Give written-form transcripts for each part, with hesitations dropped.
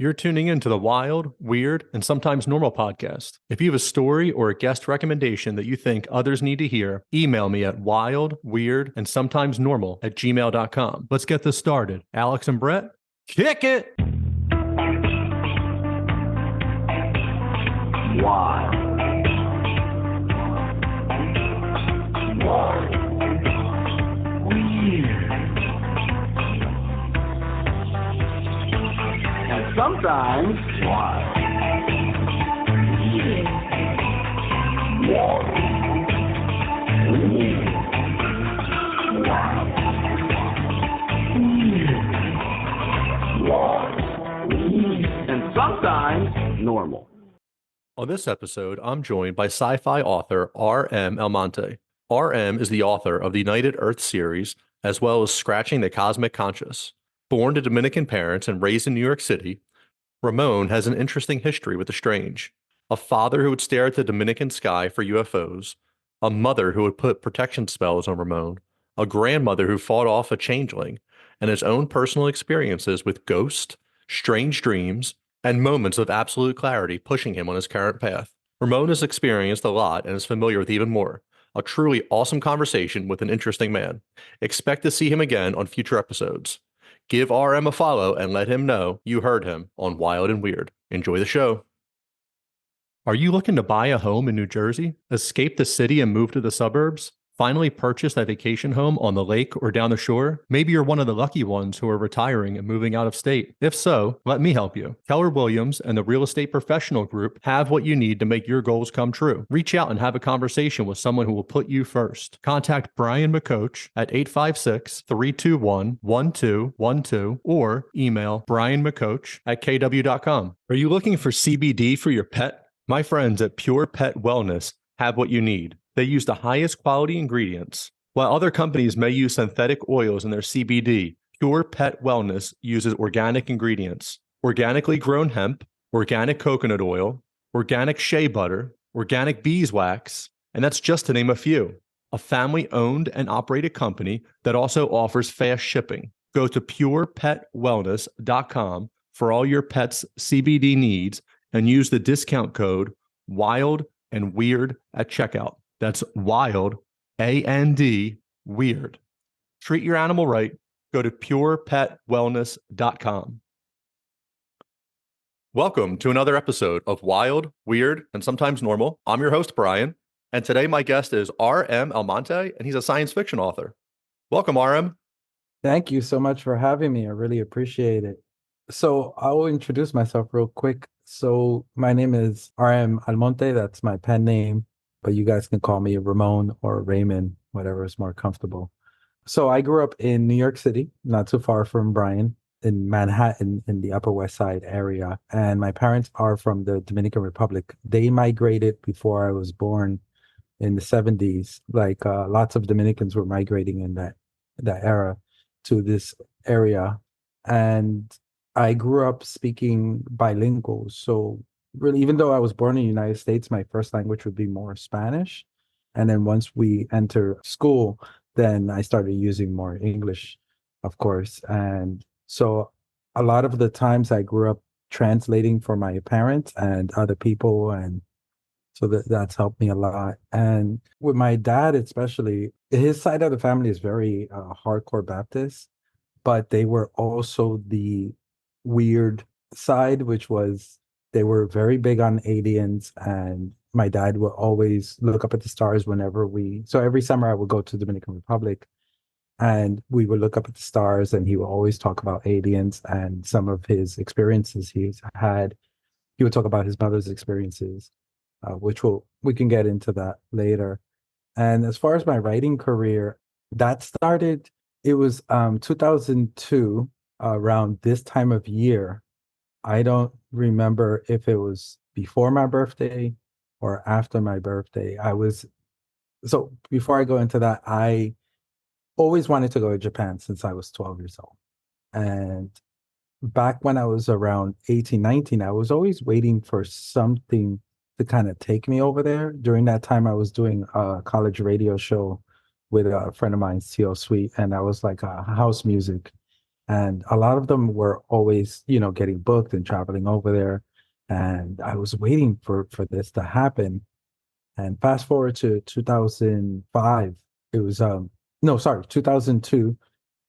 You're tuning into the Wild, Weird, and Sometimes Normal podcast. If you have a story or a guest recommendation that you think others need to hear, email me at wildweirdandsometimesnormal@gmail.com. Let's get this started. Alex and Brett, kick it! Wild. Wild. Weird. And sometimes wild. Weird. Wild. Weird. Wild. Weird. Wild. Weird. And sometimes normal. On this episode, I'm joined by sci-fi author R.M. Almonte. R.M. is the author of the United Earth series, as well as Scratching the Cosmic Conscious. Born to Dominican parents and raised in New York City, Ramon has an interesting history with the strange. A father who would stare at the Dominican sky for UFOs, a mother who would put protection spells on Ramon, a grandmother who fought off a changeling, and his own personal experiences with ghosts, strange dreams, and moments of absolute clarity pushing him on his current path. Ramon has experienced a lot and is familiar with even more. A truly awesome conversation with an interesting man. Expect to see him again on future episodes. Give RM a follow and let him know you heard him on Wild and Weird. Enjoy the show. Are you looking to buy a home in New Jersey? Escape the city and move to the suburbs? Finally purchase a vacation home on the lake or down the shore? Maybe you're one of the lucky ones who are retiring and moving out of state. If so, let me help you. Keller Williams and the Real Estate Professional Group have what you need to make your goals come true. Reach out and have a conversation with someone who will put you first. Contact Brian McCoach at 856-321-1212 or email brianmccoach@kw.com. Are you looking for CBD for your pet? My friends at Pure Pet Wellness have what you need. They use the highest quality ingredients. While other companies may use synthetic oils in their CBD, Pure Pet Wellness uses organic ingredients, organically grown hemp, organic coconut oil, organic shea butter, organic beeswax, and that's just to name a few. A family-owned and operated company that also offers fast shipping. Go to purepetwellness.com for all your pet's CBD needs and use the discount code WILD and WEIRD at checkout. That's WILD, A-N-D, weird. Treat your animal right. Go to purepetwellness.com. Welcome to another episode of Wild, Weird, and Sometimes Normal. I'm your host, Brian, and today my guest is R.M. Almonte, and he's a science fiction author. Welcome, R.M. Thank you so much for having me. I really appreciate it. So I will introduce myself real quick. So my name is R.M. Almonte. That's my pen name, but you guys can call me Ramon or Raymond, whatever is more comfortable. So I grew up in New York City, not too far from Bryan, in Manhattan, in the Upper West Side area. And my parents are from the Dominican Republic. They migrated before I was born in the 70s. Like lots of Dominicans were migrating in that era to this area. And I grew up speaking bilingual. So really, even though I was born in the United States, my first language would be more Spanish. And then once we enter school, then I started using more English, of course. And so a lot of the times I grew up translating for my parents and other people. And so that's helped me a lot. And with my dad, especially, his side of the family is very hardcore Baptist, but they were also the weird side, which was they were very big on aliens, and my dad would always look up at the stars so every summer I would go to the Dominican Republic and we would look up at the stars, and he would always talk about aliens and some of his experiences he's had. He would talk about his mother's experiences, which we can get into that later. And as far as my writing career, that started, it was 2002, around this time of year. I don't remember if it was before my birthday or after my birthday. So before I go into that, I always wanted to go to Japan since I was 12 years old. And back when I was around 18, 19, I was always waiting for something to kind of take me over there. During that time, I was doing a college radio show with a friend of mine, C.O. Sweet, and I was like house music. And a lot of them were always, getting booked and traveling over there. And I was waiting for this to happen. And fast forward to 2005, it was no, sorry, 2002,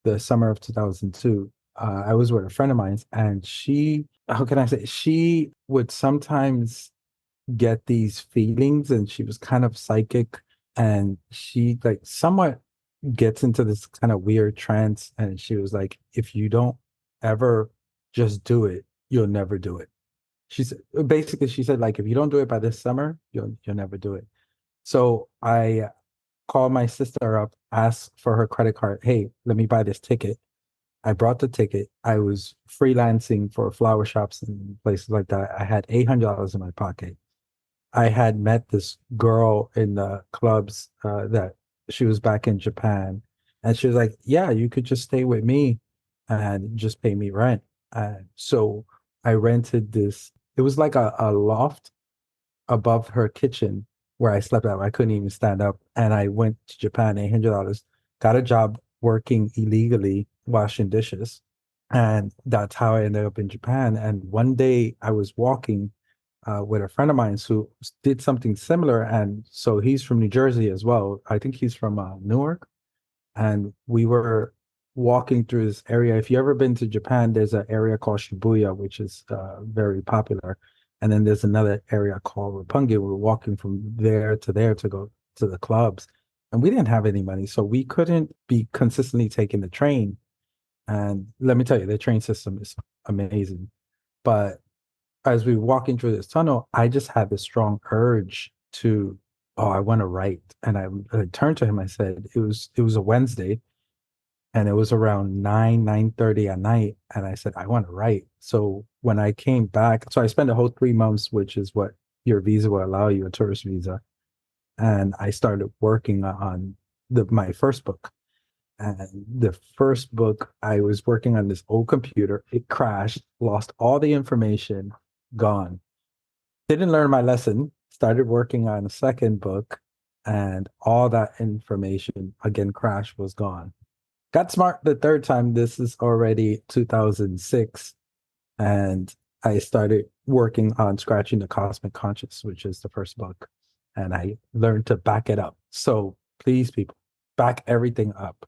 the summer of 2002. I was with a friend of mine, and she, how can I say, she would sometimes get these feelings, and she was kind of psychic, and she like somewhat gets into this kind of weird trance, and she was like, if you don't ever just do it, you'll never do it. She said, basically, she said, like, if you don't do it by this summer, you'll never do it. So I called my sister up, asked for her credit card. Hey, let me buy this ticket. I brought the ticket. I was freelancing for flower shops and places like that. I had $800 in my pocket. I had met this girl in the clubs that she was back in Japan. And she was like, yeah, you could just stay with me and just pay me rent. So I rented this, it was like a loft above her kitchen where I slept at. I couldn't even stand up. And I went to Japan, $800, got a job working illegally, washing dishes. And that's how I ended up in Japan. And one day I was walking with a friend of mine who did something similar. And so he's from New Jersey as well. I think he's from Newark. And we were walking through this area. If you ever been to Japan, there's an area called Shibuya, which is very popular. And then there's another area called Roppongi. We were walking from there to go to the clubs. And we didn't have any money, so we couldn't be consistently taking the train. And let me tell you, the train system is amazing. But as we were walking through this tunnel, I just had this strong urge to, oh, I want to write. And I turned to him, I said, it was a Wednesday, and it was around 9:30 at night. And I said, I want to write. So when I came back, so I spent a whole 3 months, which is what your visa will allow you, a tourist visa. And I started working on my first book. And the first book, I was working on this old computer. It crashed, lost all the information, gone. Didn't learn my lesson, started working on a second book, and all that information again crashed, was gone. Got smart the third time. This is already 2006. And I started working on Scratching the Cosmic Conscious, which is the first book. And I learned to back it up. So please, people, back everything up.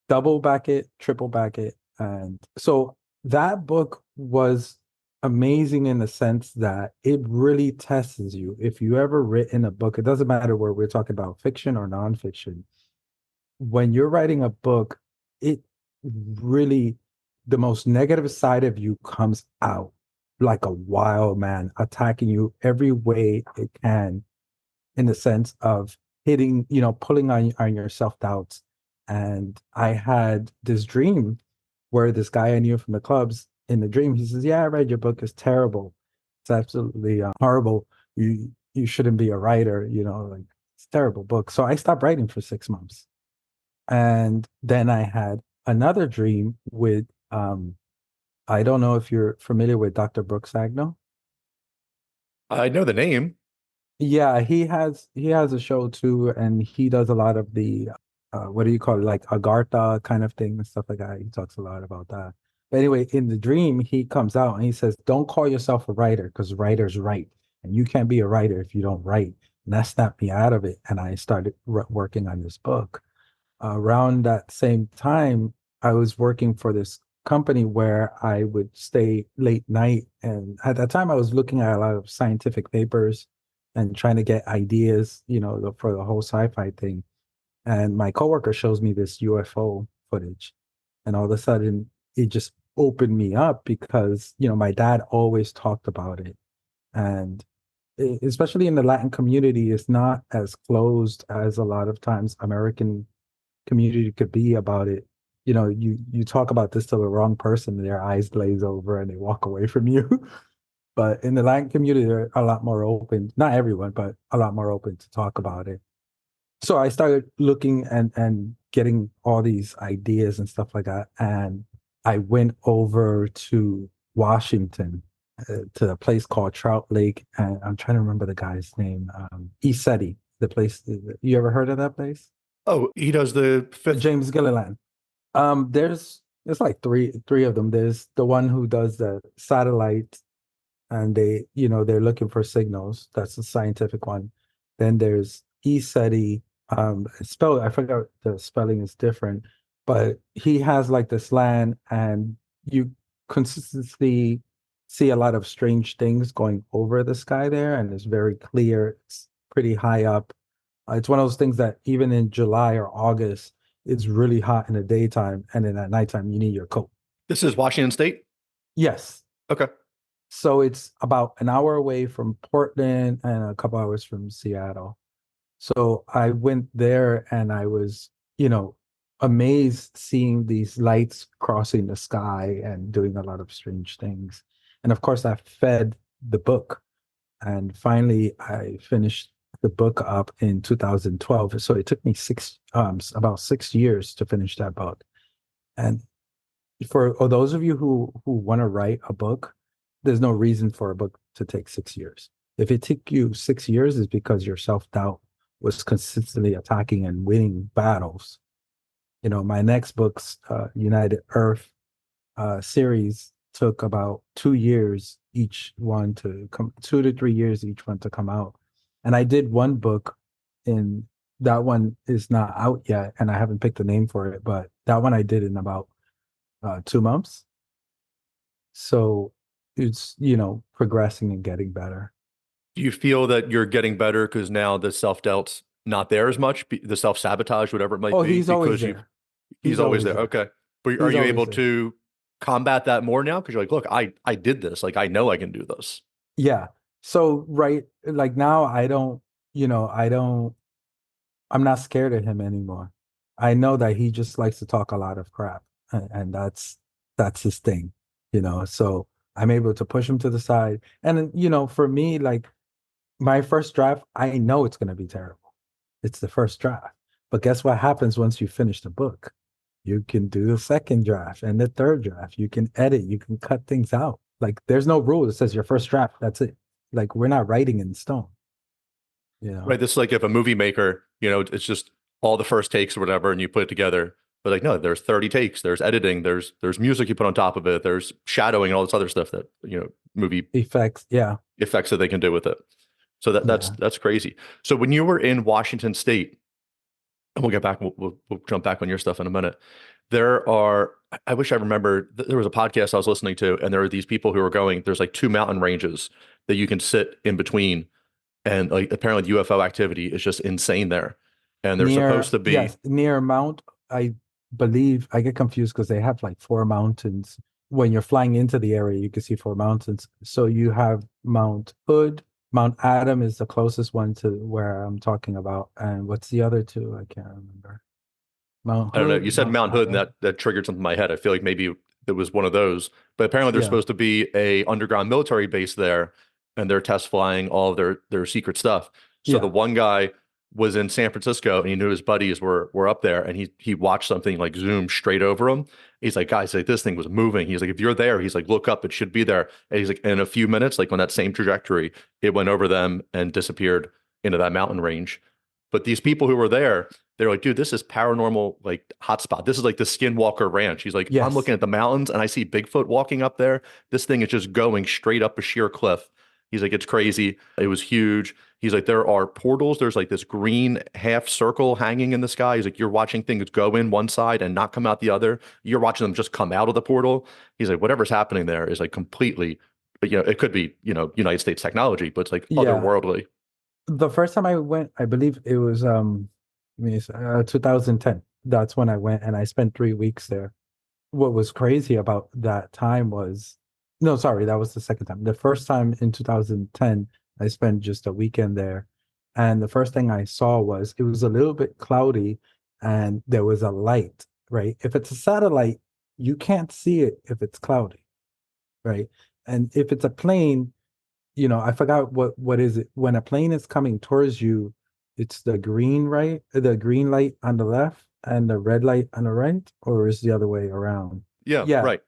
Double back it, triple back it. And so that book was amazing in the sense that it really tests you. If you ever written a book, it doesn't matter where we're talking about, fiction or nonfiction, when you're writing a book, it really, the most negative side of you comes out like a wild man, attacking you every way it can, in the sense of hitting, pulling on your self-doubts. And I had this dream where this guy I knew from the clubs, in the dream, he says, yeah, I read your book. It's terrible. It's absolutely horrible. You shouldn't be a writer, like, it's a terrible book. So I stopped writing for 6 months. And then I had another dream with, I don't know if you're familiar with Dr. Brooks Agno. I know the name. Yeah, he has a show too, and he does a lot of the what do you call it, like Agartha kind of thing and stuff like that. He talks a lot about that. But anyway, in the dream, he comes out and he says, "Don't call yourself a writer, because writers write, and you can't be a writer if you don't write." And that snapped me out of it, and I started working on this book. Around that same time, I was working for this company where I would stay late night. And at that time, I was looking at a lot of scientific papers and trying to get ideas, for the whole sci-fi thing. And my coworker shows me this UFO footage. And all of a sudden, it just opened me up because, my dad always talked about it. And especially in the Latin community, it's not as closed as a lot of times American community could be about it. You talk about this to the wrong person, their eyes glaze over and they walk away from you. But in the Latin community, they're a lot more open. Not everyone, but a lot more open to talk about it. So I started looking and getting all these ideas and stuff like that. And I went over to Washington, to a place called Trout Lake. And I'm trying to remember the guy's name. ECETI, the place. You ever heard of that place? Oh, he does the fifth. James Gilliland. There's It's like three of them. There's the one who does the satellite, and they're looking for signals. That's the scientific one. Then there's E-SETI. I forgot the spelling is different, but he has like this land, and you consistently see a lot of strange things going over the sky there, and it's very clear. It's pretty high up. It's one of those things that even in July or August, it's really hot in the daytime, and then at nighttime you need your coat. This is Washington State. Yes. Okay. So it's about an hour away from Portland and a couple hours from Seattle. So I went there and I was, amazed seeing these lights crossing the sky and doing a lot of strange things. And of course, I fed the book. And finally, I finished the book up in 2012. So it took me about 6 years to finish that book. And for those of you who want to write a book, there's no reason for a book to take 6 years. If it took you 6 years, it's because your self-doubt was consistently attacking and winning battles. My next book's United Earth series took about 2 years each one to come, 2 to 3 years each one to come out. And I did one book, and that one is not out yet, and I haven't picked a name for it, but that one I did in about 2 months. So it's, progressing and getting better. Do you feel that you're getting better because now the self-doubt's not there as much, the self-sabotage, whatever it might Oh, be, he's always because there. he's always there. Okay. But are He's you always able there. to combat that more now? Because you're like, look, I did this. Like, I know I can do this. Yeah. So, right, like now I'm not scared of him anymore. I know that he just likes to talk a lot of crap, and that's his thing, So I'm able to push him to the side. And for me, like my first draft, I know it's going to be terrible. It's the first draft. But guess what happens once you finish the book? You can do the second draft and the third draft. You can edit, you can cut things out. Like there's no rule that says your first draft, that's it. Like we're not writing in stone, you know. Right. This is like if a movie maker, it's just all the first takes or whatever, and you put it together. But like, no, there's 30 takes, there's editing, there's music you put on top of it, there's shadowing and all this other stuff that, movie Effects, yeah. effects that they can do with it. So that's Yeah. that's crazy. So when you were in Washington State, and we'll get back, we'll jump back on your stuff in a minute. I wish I remember, there was a podcast I was listening to, and there were these people who were going, there's like two mountain ranges that you can sit in between. And like apparently UFO activity is just insane there. And they're supposed to be, Yes, near Mount, I believe I get confused because they have like four mountains. When you're flying into the area, you can see four mountains. So you have Mount Hood, Mount Adam is the closest one to where I'm talking about. And what's the other two? I can't remember. Mount I don't know, you Hood, said Mount Mount Hood, and Adam. that triggered something in my head. I feel like maybe it was one of those. But apparently there's Yeah. supposed to be a underground military base there, and they're test flying all of their secret stuff. So the Yeah. one guy was in San Francisco, and he knew his buddies were up there, and he watched something like zoom straight over him. He's like, guys, like this thing was moving. He's like, if you're there, he's like, look up, it should be there. And he's like, in a few minutes, like on that same trajectory, it went over them and disappeared into that mountain range. But these people who were there, they're like, dude, this is paranormal, like hotspot. This is like the Skinwalker Ranch. He's like, I'm looking Yes. at the mountains and I see Bigfoot walking up there. This thing is just going straight up a sheer cliff. He's like, it's crazy. It was huge. He's like, there are portals. There's like this green half circle hanging in the sky. He's like, you're watching things go in one side and not come out the other. You're watching them just come out of the portal. He's like, whatever's happening there is like completely, it could be, United States technology, but it's like Yeah. otherworldly. The first time I went, I believe it was 2010. That's when I went, and I spent 3 weeks there. What was crazy about that time was, no, sorry, that was the second time. The first time in 2010, I spent just a weekend there. And the first thing I saw was it was a little bit cloudy and there was a light, right? If it's a satellite, you can't see it if it's cloudy, right? And if it's a plane, I forgot what is it. When a plane is coming towards you, it's the green, right? The green light on the left and the red light on the right, or is the other way around? Yeah, Yeah. right.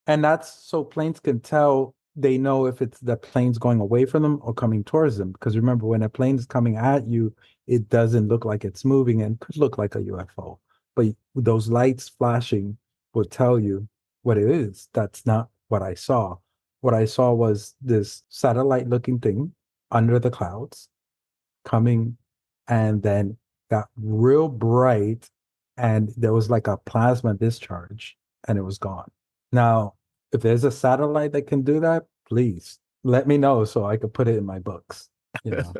And that's so planes can tell, they know if it's the plane's going away from them or coming towards them. Because remember, when a plane is coming at you, it doesn't look like it's moving and could look like a UFO. But those lights flashing will tell you what it is. That's not what I saw. What I saw was this satellite looking thing under the clouds coming, and then got real bright, and there was like a plasma discharge, and it was gone. Now, if there's a satellite that can do that, please let me know so I could put it in my books, you know.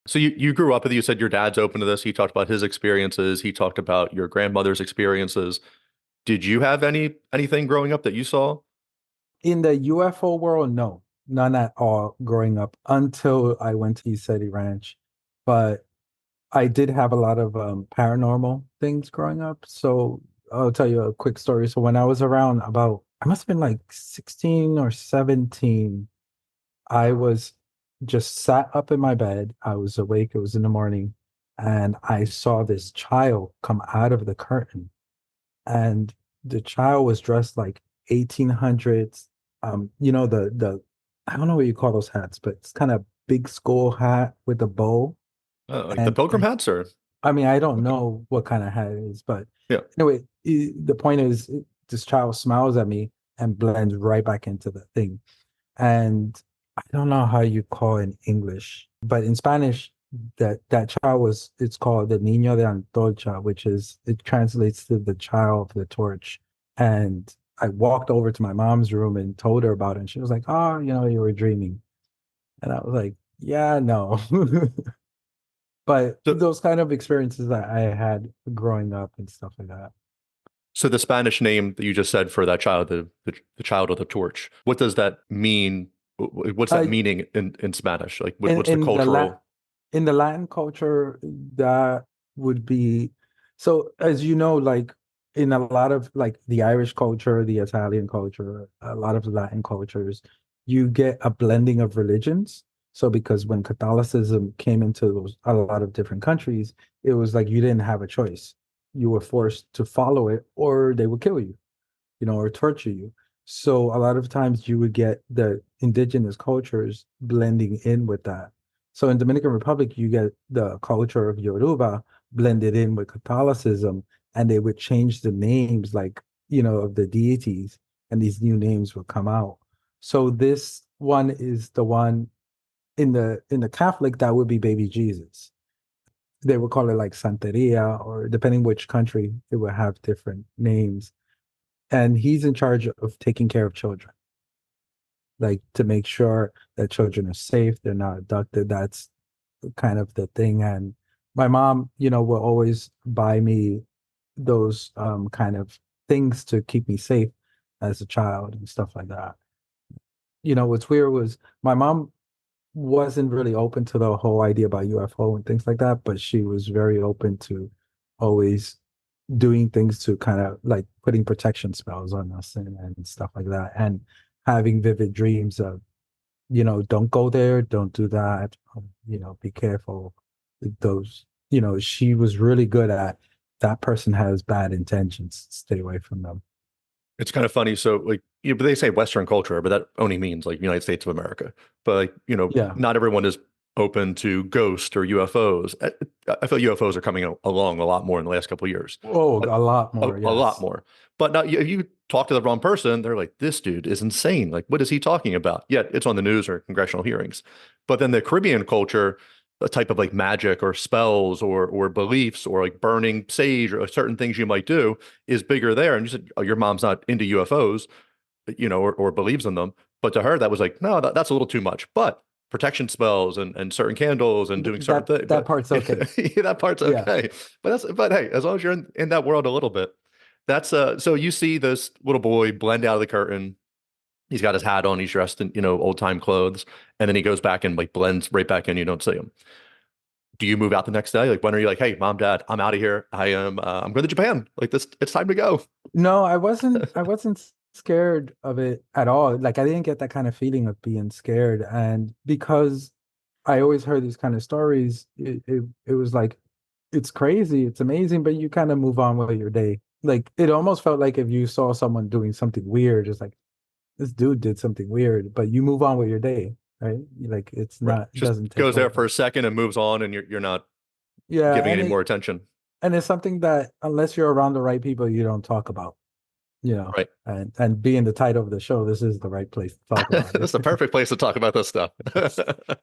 So you grew up with, you said your dad's open to this. He talked about his experiences. He talked about your grandmother's experiences. Did you have anything growing up that you saw? In the UFO world, no, none at all growing up until I went to City Ranch. But I did have a lot of paranormal things growing up. So I'll tell you a quick story. So when I was around about, I must have been like 16 or 17, I was just sat up in my bed. I was awake. It was in the morning. And I saw this child come out of the curtain. And the child was dressed like 1800s. The I don't know what you call those hats, but it's kind of big skull hat with a bow. Like the And pilgrim hats, or I mean, I don't know what kind of hat it is, but yeah. anyway, the point is, this child smiles at me and blends right back into the thing. And I don't know how you call it in English, but in Spanish, that child was, it's called the Niño de Antorcha, which is, it translates to the child of the torch. And I walked over to my mom's room and told her about it. And she was like, oh, you were dreaming. And I was like, yeah, no. But So, those kind of experiences that I had growing up and stuff like that. so the Spanish name that you just said for that child, the child of the torch, what does that mean? What's that Uh, meaning in Spanish? Like in what's the in the cultural? in the Latin culture, that would be, so as you know, like in a lot of like the Irish culture, the Italian culture, a lot of the Latin cultures, you get a blending of religions. So because when Catholicism came into a lot of different countries, it was like you didn't have a choice. You were forced to follow it or they would kill you, or torture you. So a lot of times you would get the indigenous cultures blending in with that. So in Dominican Republic, you get the culture of Yoruba blended in with Catholicism, and they would change the names, like, of the deities, and these new names would come out. So this one is the one in the Catholic that would be baby Jesus. They would call it like Santeria, or depending which country, it would have different names, and he's in charge of taking care of children, like to make sure that children are safe, they're not abducted. That's kind of the thing. And my mom, will always buy me those kind of things to keep me safe as a child and stuff like that. What's weird was my mom wasn't really open to the whole idea about UFO and things like that, but she was very open to always doing things to kind of like putting protection spells on us and stuff like that, and having vivid dreams of, don't go there, don't do that, be careful. Those, she was really good at, that person has bad intentions, stay away from them. It's kind of funny. So like, but they say Western culture, but that only means like United States of America. But like, Yeah. not everyone is open to ghosts or UFOs. I feel UFOs are coming along a lot more in the last couple of years. Oh, a lot A, more, a lot yes. more. But now you talk to the wrong person, they're like, this dude is insane. Like, what is he talking about? Yet it's on the news or congressional hearings. But then the Caribbean culture, a type of like magic or spells or beliefs or like burning sage or certain things you might do is bigger there. And you said, oh, your mom's not into UFOs, or believes in them. But to her, that was like, no, that's a little too much. But protection spells and certain candles and doing certain That things, that but part's okay. that part's Yeah. okay. But hey, as long as you're in that world a little bit, that's so you see this little boy blend out of the curtain. He's got his hat on, he's dressed in, old time clothes, and then he goes back and like blends right back in, you don't see him. Do you move out the next day? Like when are you like, hey, mom, dad, I'm out of here. I'm going to Japan. Like this, it's time to go. No, I wasn't scared of it at all. Like I didn't get that kind of feeling of being scared. And because I always heard these kind of stories, it was like, it's crazy, it's amazing, but you kind of move on with your day. Like it almost felt like if you saw someone doing something weird, it's like, this dude did something weird, but you move on with your day, right? Like it's Right. not, it Just doesn't take goes there for over. a second and moves on, and you're not Yeah, giving any more attention. and it's something that unless you're around the right people, you don't talk about. you know, Right. and being the title of the show, this is the right place to talk about This it. is the perfect place to talk about this stuff.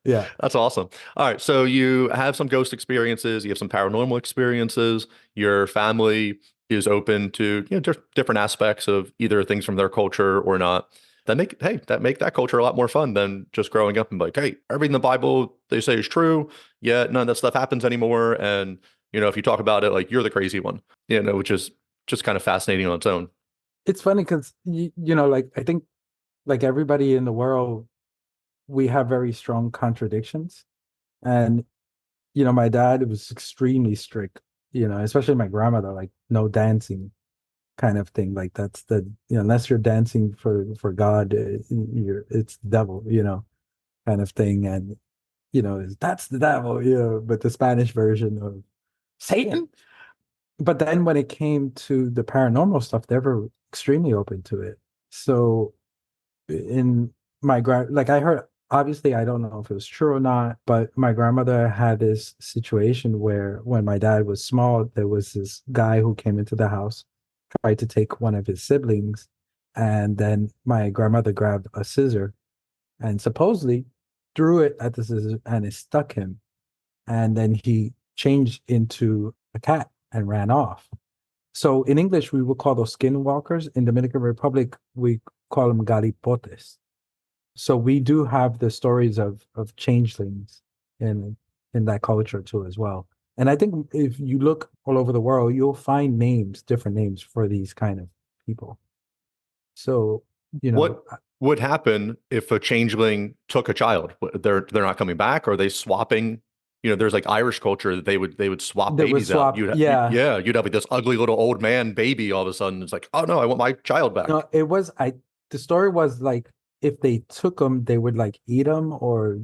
Yeah. That's awesome. All right. So you have some ghost experiences, you have some paranormal experiences, your family is open to, different aspects of either things from their culture or not. That make that culture a lot more fun than just growing up and like, hey, everything in the Bible they say is true, yet none of that stuff happens anymore. And, if you talk about it, like you're the crazy one, which is just kind of fascinating on its own. It's funny because like I think like everybody in the world, we have very strong contradictions. And my dad was extremely strict, especially my grandmother, like no dancing kind of thing. Like that's unless you're dancing for God, it's the devil, kind of thing. And that's the devil, but the Spanish version of Satan. But then when it came to the paranormal stuff, they were extremely open to it. So in like I heard, obviously I don't know if it was true or not, but my grandmother had this situation where when my dad was small, there was this guy who came into the house, tried to take one of his siblings, and then my grandmother grabbed a scissor and supposedly threw it at the scissors and it stuck him. And then he changed into a cat and ran off. So in English, we would call those skinwalkers. In Dominican Republic, we call them galipotes. So we do have the stories of changelings in that culture too as well. And I think if you look all over the world, you'll find different names for these kind of people. So, What would happen if a changeling took a child? They're not coming back? Or are they swapping? There's like Irish culture that they would swap they would babies out. swap, yeah. You'd have like this ugly little old man baby all of a sudden. It's like, oh no, I want my child back. No, the story was like if they took them, they would like eat them or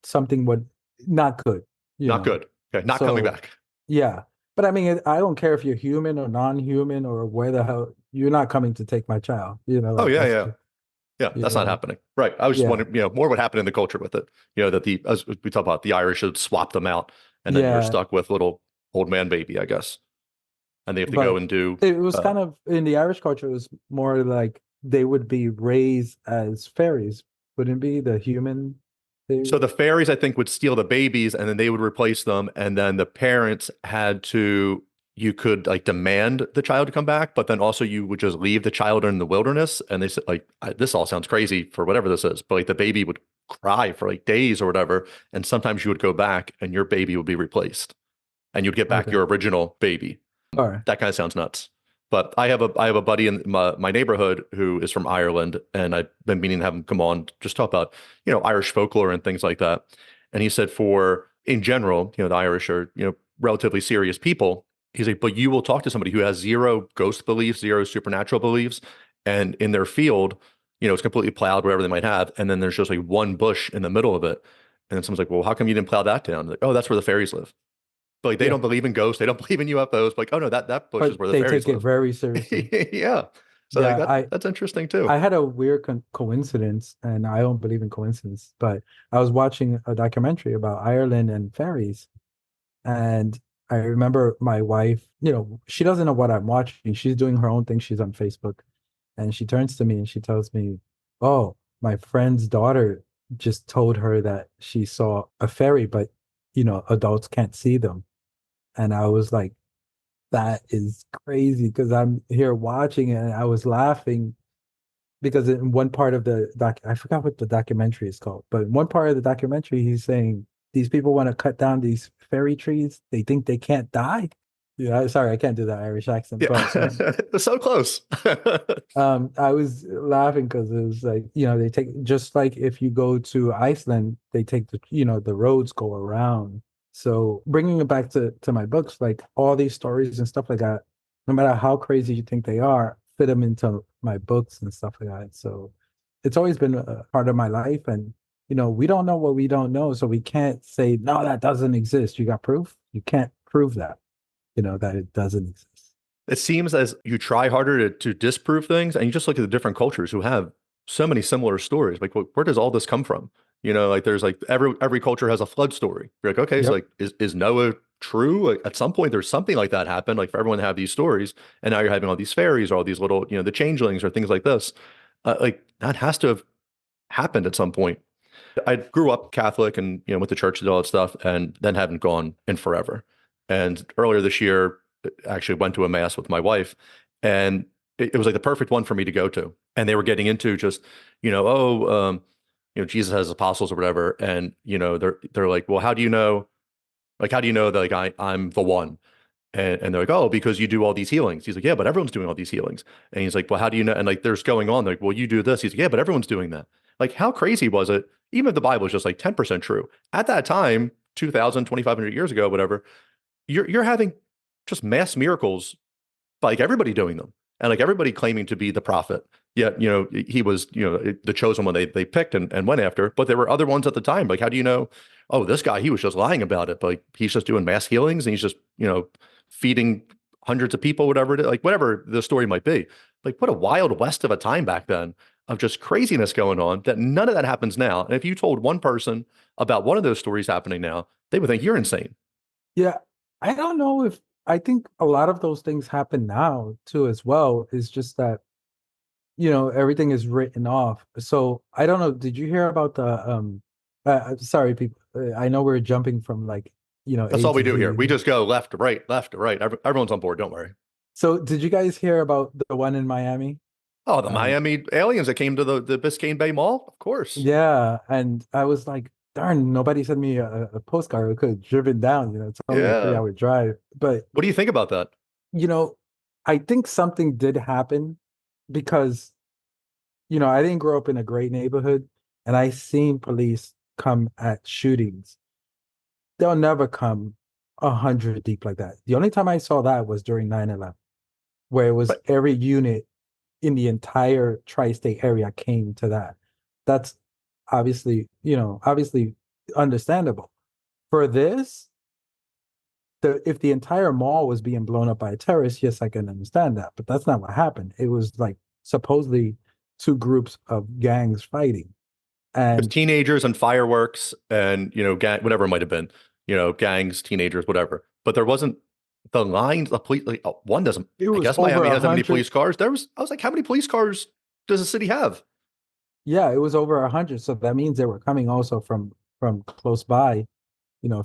something would not good, Not good. Okay, not coming So back. yeah. But I mean, I don't care if you're human or non-human or where the hell you're not coming to take my child. Oh Like yeah, that's yeah. just, Yeah, you that's not know, happening. Right. I was just yeah, wondering, more what happened in the culture with it. That as we talk about, the Irish should swap them out, and then you're yeah. stuck with little old man baby, I guess, and they have to go But and do. it was kind of in the Irish culture, it was more like they would be raised as fairies, wouldn't be the human. So They, the fairies, I think, would steal the babies, and then they would replace them, and then the parents had to. You could like demand the child to come back, but then also you would just leave the child in the wilderness. And they said, like, this all sounds crazy for whatever this is, but like the baby would cry for like days or whatever, and sometimes you would go back, and your baby would be replaced, and you'd get back okay. your original baby. All right. That kind of sounds nuts. But I have a buddy in my neighborhood who is from Ireland, and I've been meaning to have him come on just talk about Irish folklore and things like that. And he said for in general, the Irish are relatively serious people. He's like, but you will talk to somebody who has zero ghost beliefs, zero supernatural beliefs, and in their field, it's completely plowed wherever they might have, and then there's just like one bush in the middle of it, and then someone's like, well, how come you didn't plow that down? Like, oh, that's where the fairies live. But like they Yeah. don't believe in ghosts, they don't believe in UFOs. But like, oh no, that bush is But where the they fairies take it live. very seriously. Yeah. So like Yeah. that's interesting too. I had a weird coincidence, and I don't believe in coincidence, but I was watching a documentary about Ireland and fairies. And I remember my wife, she doesn't know what I'm watching. She's doing her own thing. She's on Facebook. And she turns to me and she tells me, oh, my friend's daughter just told her that she saw a fairy, but, adults can't see them. And I was like, that is crazy because I'm here watching it and I was laughing because in one part of the I forgot what the documentary is called, but in one part of the documentary, he's saying these people want to cut down these fairy trees. They think they can't die. Yeah, sorry, I can't do that Irish accent, but Yeah. So close. I was laughing because it was like, they take just like if you go to Iceland, they take the roads go around. So bringing it back to my books, like all these stories and stuff like that, no matter how crazy you think they are, fit them into my books and stuff like that. So it's always been a part of my life, and we don't know what we don't know, so we can't say no, that doesn't exist. You got proof? You can't prove that, that it doesn't exist. It seems as you try harder to disprove things, and you just look at the different cultures who have so many similar stories. Like, where does all this come from? Like there's like every culture has a flood story. You're like, okay, so Yep. like is Noah true? Like, at some point, there's something like that happened, like for everyone to have these stories, and now you're having all these fairies or all these little, the changelings or things like this. Like that has to have happened at some point. I grew up Catholic and went to church and all that stuff, and then haven't gone in forever. And earlier this year, actually went to a mass with my wife, and it was like the perfect one for me to go to. And they were getting into just, Jesus has apostles or whatever, and they're like, well, how do you know? Like, how do you know that like I'm the one? And they're like, oh, because you do all these healings. He's like, yeah, but everyone's doing all these healings. And he's like, well, how do you know? And like, there's going on. They're like, well, you do this. He's like, yeah, but everyone's doing that. Like, how crazy was it? Even if the Bible is just like 10% true at that time, 2000, 2,500 years ago, whatever, you're having just mass miracles, like everybody doing them and like everybody claiming to be the prophet. Yet, he was, the chosen one they picked and went after. But there were other ones at the time. Like, how do you know? Oh, this guy, he was just lying about it. But like, he's just doing mass healings and he's just, feeding hundreds of people, whatever it is, like whatever the story might be. Like, what a wild west of a time back then of just craziness going on that none of that happens now. And if you told one person about one of those stories happening now, they would think you're insane. Yeah, I don't know if I think a lot of those things happen now too as well. It's just that everything is written off. So I don't know. Did you hear about the sorry, people. I know we're jumping from like That's A all we to do here. Z. We just go left to right, left to right. Everyone's on board. Don't worry. So did you guys hear about the one in Miami? Oh, the Um, Miami aliens that came to the Biscayne Bay Mall? Of course. yeah, and I was like, darn, nobody sent me a postcard. I could have driven down. It's only a Yeah. 3-hour drive, but What do you think about that? you know, I think something did happen because I didn't grow up in a great neighborhood, and I seen police come at shootings. They'll never come 100 deep like that. The only time I saw that was during 9/11, where it was But every unit in the entire tri-state area came to that. That's obviously understandable. For this, if the entire mall was being blown up by a terrorist, yes, I can understand that. But that's not what happened. It was like supposedly two groups of gangs fighting. it was And teenagers and fireworks and, whatever it might have been, gangs, teenagers, whatever. But there wasn't the lines, the police, like, one doesn't, it I was guess over Miami a has that many hundred. police cars. I was like, how many police cars does the city have? Yeah, it was over 100. So that means they were coming also from close by,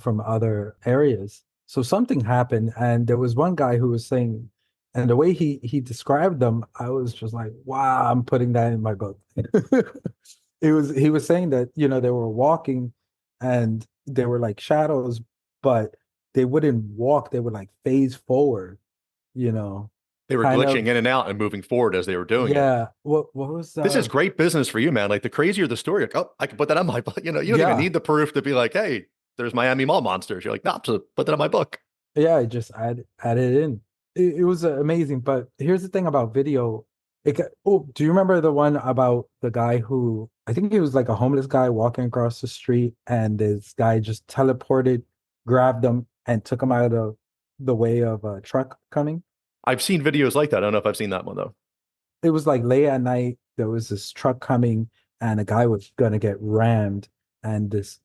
from other areas. So something happened, and there was one guy who was saying, and the way he described them, I was just like, wow, I'm putting that in my book. He was saying that, they were walking and they were like shadows, but they wouldn't walk, they would like phase forward, you know, They were kind glitching of. in and out and moving forward as they were doing it. Yeah. What was This is great business for you, man. Like the crazier the story, like, oh, I can put that on my book. You don't even yeah. need the proof to be like, hey, there's Miami Mall monsters. You're like, nah, so put that on my book. Yeah, I just added it in. It was amazing. But here's the thing about video. Do you remember the one about the guy who I think he was like a homeless guy walking across the street, and this guy just teleported, grabbed him, and took him out of the way of a truck coming? I've seen videos like that. I don't know if I've seen that one though. It was like late at night. There was this truck coming, and a guy was gonna get rammed, and this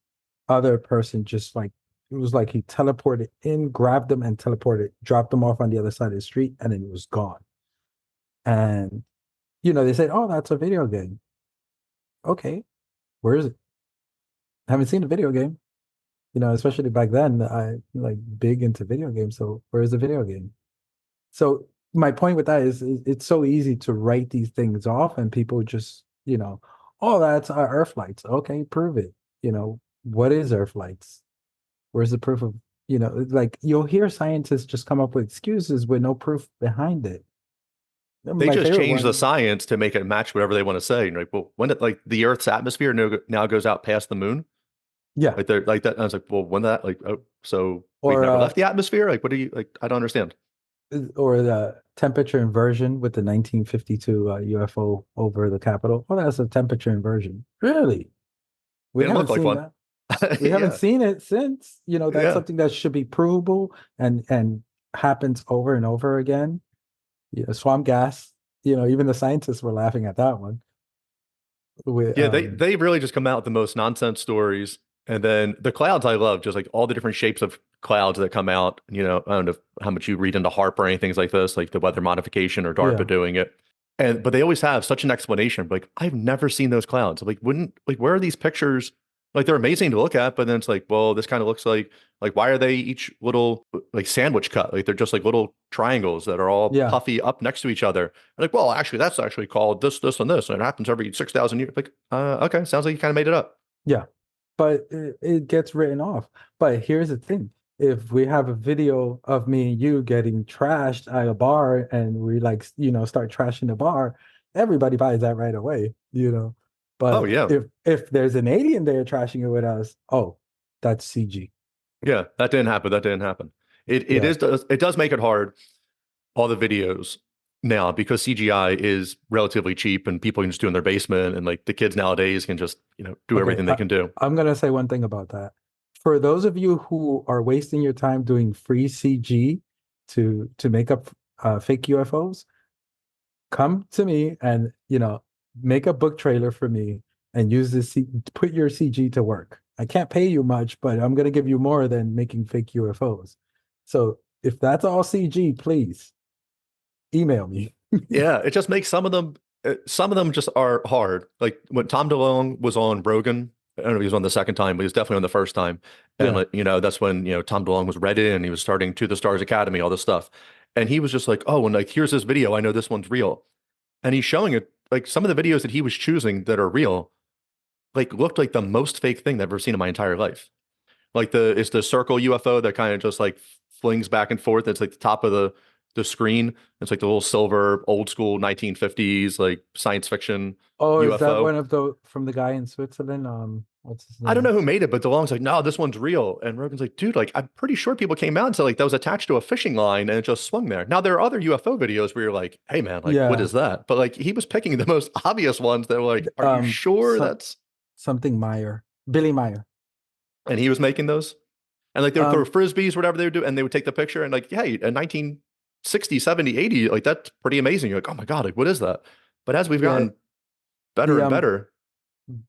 other person just like it was like he teleported in, grabbed them, and teleported, dropped them off on the other side of the street, and then he was gone. And they said, "Oh, that's a video game." Okay, where is it? I haven't seen a video game. Especially back then, I like big into video games. So where is the video game? So my point with that is it's so easy to write these things off, and people just, oh, that's our Earth lights. Okay, prove it. What is Earth lights? Where's the proof of, like you'll hear scientists just come up with excuses with no proof behind it. They My just favorite change the one, science to make it match whatever they want to say. And like, well, when it like the Earth's atmosphere now goes out past the moon, yeah, like they're like that. And I was like, well, when that like, oh, so we've or never left the atmosphere. Like, what do you like? I don't understand. the temperature inversion with the 1952 UFO over the Capitol. Oh, that's a temperature inversion. Really? They We don't haven't look like seen one. that. We haven't Yeah, seen it since. That's yeah. something that should be provable and happens over and over again. Swamp gas. Even the scientists were laughing at that one. With Yeah, they really just come out with the most nonsense stories. And then the clouds I love, just like all the different shapes of clouds that come out. You know, I don't know how much you read into HARP or anything like this, like the weather modification or DARPA Yeah. doing it. And but they always have such an explanation. Like, I've never seen those clouds. Like, wouldn't like where are these pictures? Like they're amazing to look at, but then it's like, well, this kind of looks like why are they each little like sandwich cut? Like they're just like little triangles that are all Yeah. puffy up next to each other. And like, well, actually, that's actually called this, this, and this, and it happens every 6,000 years. Like, okay, sounds like you kind of made it up. Yeah. But it gets written off. But here's the thing. If we have a video of me and you getting trashed at a bar and we like, start trashing the bar, everybody buys that right away, you know. Oh But yeah, if there's an alien there trashing it with us, oh, that's CG. yeah, that didn't happen. That didn't happen. It Yeah. is it does make it hard all the videos now because CGI is relatively cheap and people can just do it in their basement and like the kids nowadays can just, do Okay. everything they can do. I'm gonna say one thing about that. For those of you who are wasting your time doing free CG to make up fake UFOs, come to me and make a book trailer for me and use put your CG to work. I can't pay you much, but I'm going to give you more than making fake UFOs. So if that's all CG, please email me. Yeah, it just makes some of them just are hard. Like when Tom DeLonge was on Rogan, I don't know if he was on the second time, but he was definitely on the first time. And Yeah. like, that's when, Tom DeLonge was read in, he was starting To the Stars Academy, all this stuff. And he was just like, oh, and like, here's this video. I know this one's real. And he's showing it, like some of the videos that he was choosing that are real, like looked like the most fake thing I've ever seen in my entire life. Like it's the circle UFO that kind of just like flings back and forth. It's like the top of the screen. It's like the little silver old school 1950s like science fiction Oh, is that UFO. one of the from the guy in Switzerland? What's his I don't name? know who made it, but DeLonge's like, no, this one's real. And Rogan's like, dude, like I'm pretty sure people came out and said like that was attached to a fishing line and it just swung there. Now there are other UFO videos where you're like, hey man, like what Yeah. is that? But like he was picking the most obvious ones that were like, are you Um, sure some that's something Meyer, Billy Meyer. and he was making those? And like they would throw Um, frisbees, whatever they would do, and they would take the picture and like, hey, in 1960, 70, 80, like that's pretty amazing. You're like, oh my God, like what is that? But as we've yeah, gotten better the and better,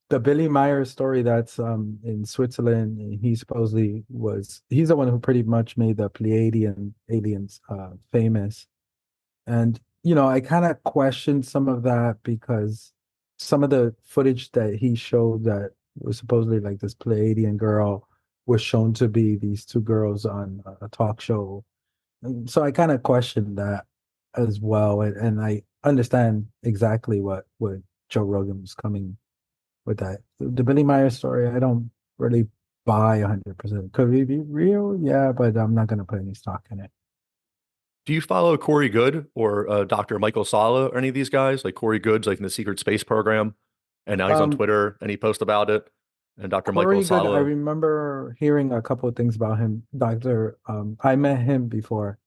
the Billy Meyer story that's in Switzerland, he's the one who pretty much made the Pleiadian aliens famous. And I kind of questioned some of that because some of the footage that he showed that was supposedly like this Pleiadian girl was shown to be these two girls on a talk show. And so I kind of questioned that as well. And I understand exactly what Joe Rogan was coming with that. The Billy Meyer story, I don't really buy 100%. Could it be real? Yeah, but I'm not going to put any stock in it. do you follow Corey Good or Dr. Michael Sala or any of these guys? Like Corey Good's like in the secret space program, and now he's on Um, Twitter and he posts about it. And Dr. Michael Corey Good, I Sala, remember hearing a couple of things about him. I met him before,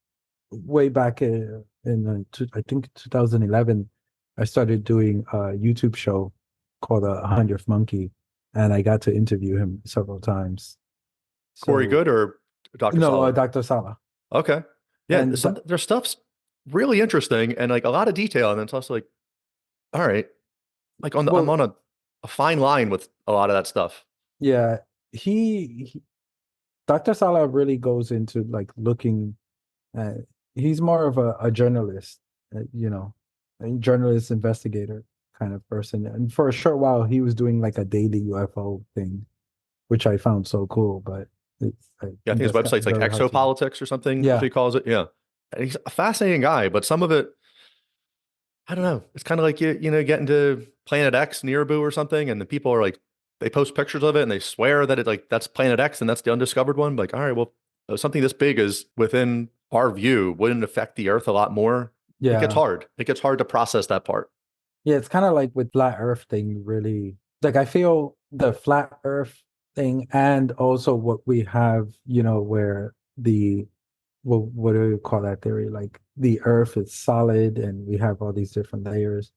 way back I think 2011. I started doing a YouTube show called The 100th Monkey, and I got to interview him several times. Corey So, Good or Dr. no, Sala? Dr. Sala. Okay. Yeah, And their stuff's really interesting and like a lot of detail. And it's also like, all right, like I'm well, on a fine line with a lot of that stuff. yeah, he Dr. Sala really goes into like looking at, he's more of a journalist, a journalist investigator kind of person. And for a short while, he was doing like a daily UFO thing, which I found so cool. But I Yeah, I think think his that's gotten website's like very hard to do. exopolitics or something, that's what Yeah, he calls it. Yeah. And he's a fascinating guy, but some of it, I don't know. It's kind of like you get into Planet X, Nearbu or something, and the people are like, they post pictures of it and they swear that it like that's Planet X and that's the undiscovered one. Like, all right, well, something this big is within our view wouldn't affect the Earth a lot more. It gets yeah, hard. It gets hard to process that part. yeah. It's kind of like with flat Earth thing, really. Like I feel the flat Earth thing, and also what we have, where what do you call that theory? Like the Earth is solid, and we have all these different layers.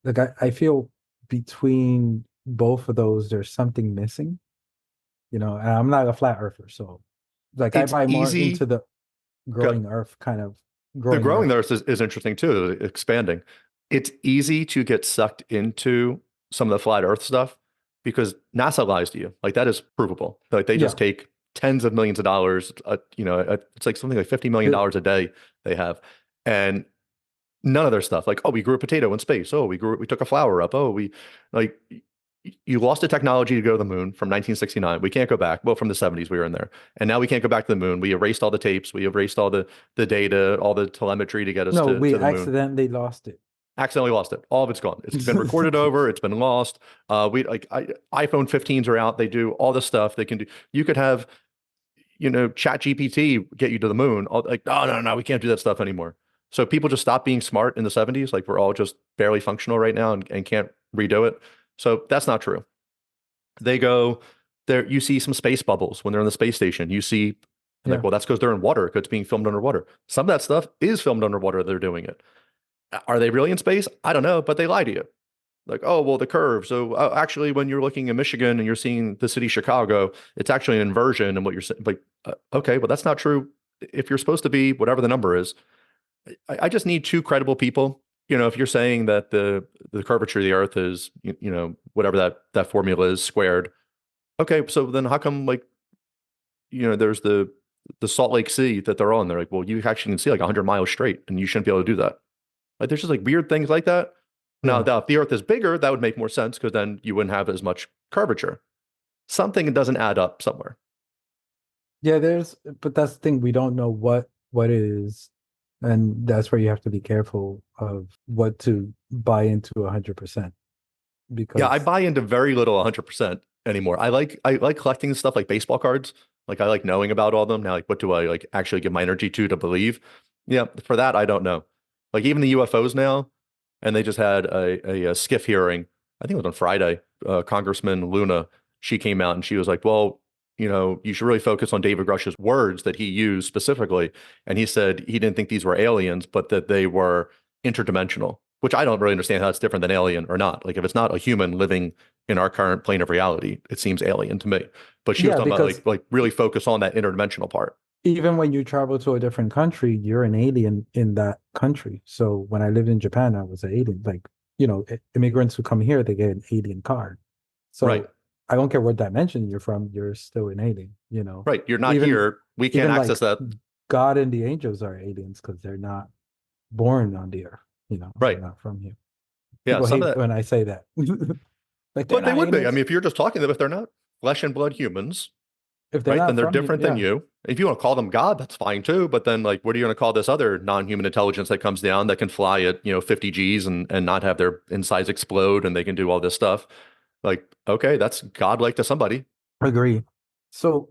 Like I feel between both of those, there's something missing. And I'm not a flat earther, so like I It's buy more easy. into the Go, growing Earth kind of the growing growing Earth. there is interesting too, expanding. It's easy to get sucked into some of the flat Earth stuff because NASA lies to you. Like that is provable. Like they just Yeah. take tens of millions of dollars. It's like something like $50 million a day they have, and none of their stuff. Like, oh, we grew a potato in space. Oh, we took a flower up. Oh, we like you lost the technology to go to the moon from 1969. We can't go back. Well, from the 70s we were in there, and now we can't go back to the moon. We erased all the tapes. We erased all the data, all the telemetry to get us No, we to the moon. accidentally lost it. Accidentally lost it. All of it's gone. It's been recorded over. It's been lost. iPhone 15s are out. They do all the stuff they can do. You could have, Chat GPT get you to the moon. Like, no, no, no, we can't do that stuff anymore. So people just stopped being smart in the 70s. Like we're all just barely functional right now and can't redo it. So that's not true. They go there. You see some space bubbles when they're on the space station. You see, Yeah. like, well, that's because they're in water, because it's being filmed underwater. Some of that stuff is filmed underwater. They're doing it. Are they really in space? I don't know, but they lie to you. Like, oh, well, the curve. So actually, when you're looking at Michigan and you're seeing the city Chicago, it's actually an inversion. And what you're saying, like, okay, well, that's not true. If you're supposed to be whatever the number is, I just need two credible people. If you're saying that the curvature of the Earth is, whatever that formula is squared. Okay, so then how come, like, there's the Salt Lake Sea that they're on? They're like, well, you actually can see like 100 miles straight, and you shouldn't be able to do that. Like, there's just like weird things like that. Now, Yeah. if the Earth is bigger, that would make more sense because then you wouldn't have as much curvature. Something doesn't add up somewhere. Yeah, but that's the thing, we don't know what it is, and that's where you have to be careful of what to buy into 100%. Yeah, I Because buy into very little 100% anymore. I like collecting stuff like baseball cards. Like I like knowing about all of them. Now, like what do I like actually give my energy to believe? Yeah, for that I don't know. Like even the UFOs now, and they just had a skiff hearing. I think it was on Friday. Congressman Luna, she came out and she was like, "Well, you should really focus on David Grush's words that he used specifically." And he said he didn't think these were aliens, but that they were interdimensional, which I don't really understand how it's different than alien or not. Like if it's not a human living in our current plane of reality, it seems alien to me. But she was yeah, talking about because like really focus on that interdimensional part. even when you travel to a different country, you're an alien in that country. So when I lived in Japan, I was an alien. Like, immigrants who come here, they get an alien card. Right. So I don't care what dimension you're from, you're still an alien. Right. You're not Even here. We can't even access like that. God and the angels are aliens because they're not born on the earth, they're Right. not from here. Yeah. People Some hate of that. when I say that. Like they're But they not would be. I aliens. mean, if you're just talking to them, if they're not flesh and blood humans, If they're right, then not they're from here, different than yeah. you. If you want to call them God, that's fine too. But then, like, what are you going to call this other non-human intelligence that comes down that can fly at 50 Gs and not have their insides explode and they can do all this stuff? Like, okay, that's godlike to somebody. Agree. So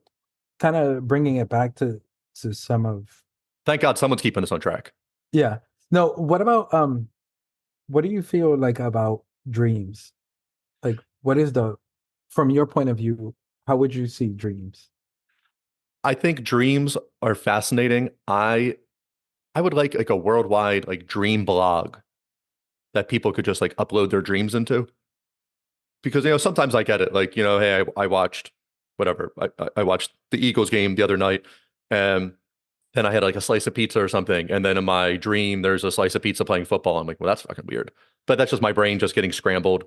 kind of bringing it back to some of Thank God someone's keeping us on track. yeah. No, what do you feel like about dreams? Like what is from your point of view, how would you see dreams? I think dreams are fascinating. I would like a worldwide like dream blog that people could just like upload their dreams into. Because sometimes I get it. Like, hey, I watched whatever. I watched the Eagles game the other night, and then I had like a slice of pizza or something. And then in my dream, there's a slice of pizza playing football. I'm like, well, that's fucking weird. But that's just my brain just getting scrambled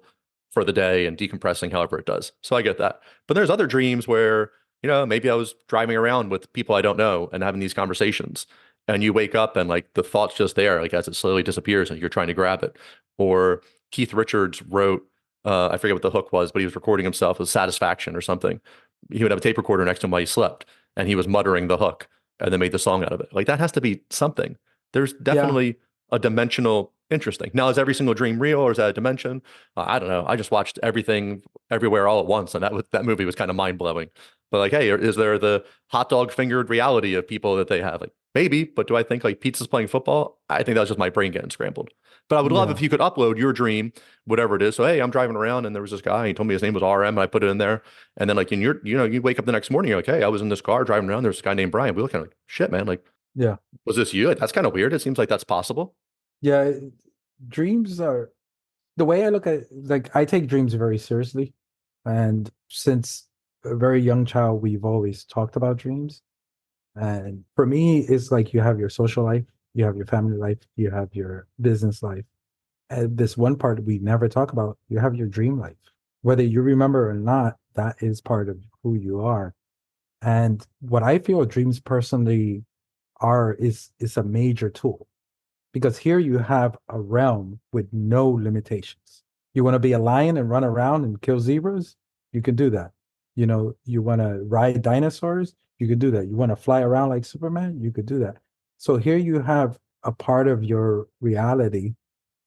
for the day and decompressing however it does. So I get that. But there's other dreams where, maybe I was driving around with people I don't know and having these conversations. And you wake up and like the thought's just there, like as it slowly disappears and you're trying to grab it. Or Keith Richards wrote, I forget what the hook was, but he was recording himself with Satisfaction or something. He would have a tape recorder next to him while he slept, and he was muttering the hook and then made the song out of it. Like that has to be something. There's Yeah. definitely a dimensional interesting. Now, is every single dream real or is that a dimension? I don't know. I just watched everything everywhere all at once, and that movie was kind of mind blowing. But like, hey, is there the hot dog fingered reality of people that they have? Like maybe, but do I think like pizza's playing football? I think that's just my brain getting scrambled. But I would love Yeah. if you could upload your dream, whatever it is. So hey, I'm driving around and there was this guy. He told me his name was RM, and I put it in there. And then like in you wake up the next morning, you're like, hey, I was in this car driving around. There's this guy named Brian. We look at like, shit, man. Like, Yeah. was this you? Like, that's kind of weird. It seems like that's possible. Yeah. Dreams are the way I look at like I take dreams very seriously. And since a very young child, we've always talked about dreams. And for me, it's like you have your social life, you have your family life, you have your business life. And this one part we never talk about, you have your dream life. whether you remember or not, that is part of who you are. And what I feel dreams personally are is a major tool, because here you have a realm with no limitations. You want to be a lion and run around and kill zebras? You can do that. You know, you want to ride dinosaurs? You could do that. You want to fly around like Superman? You could do that. So here you have a part of your reality,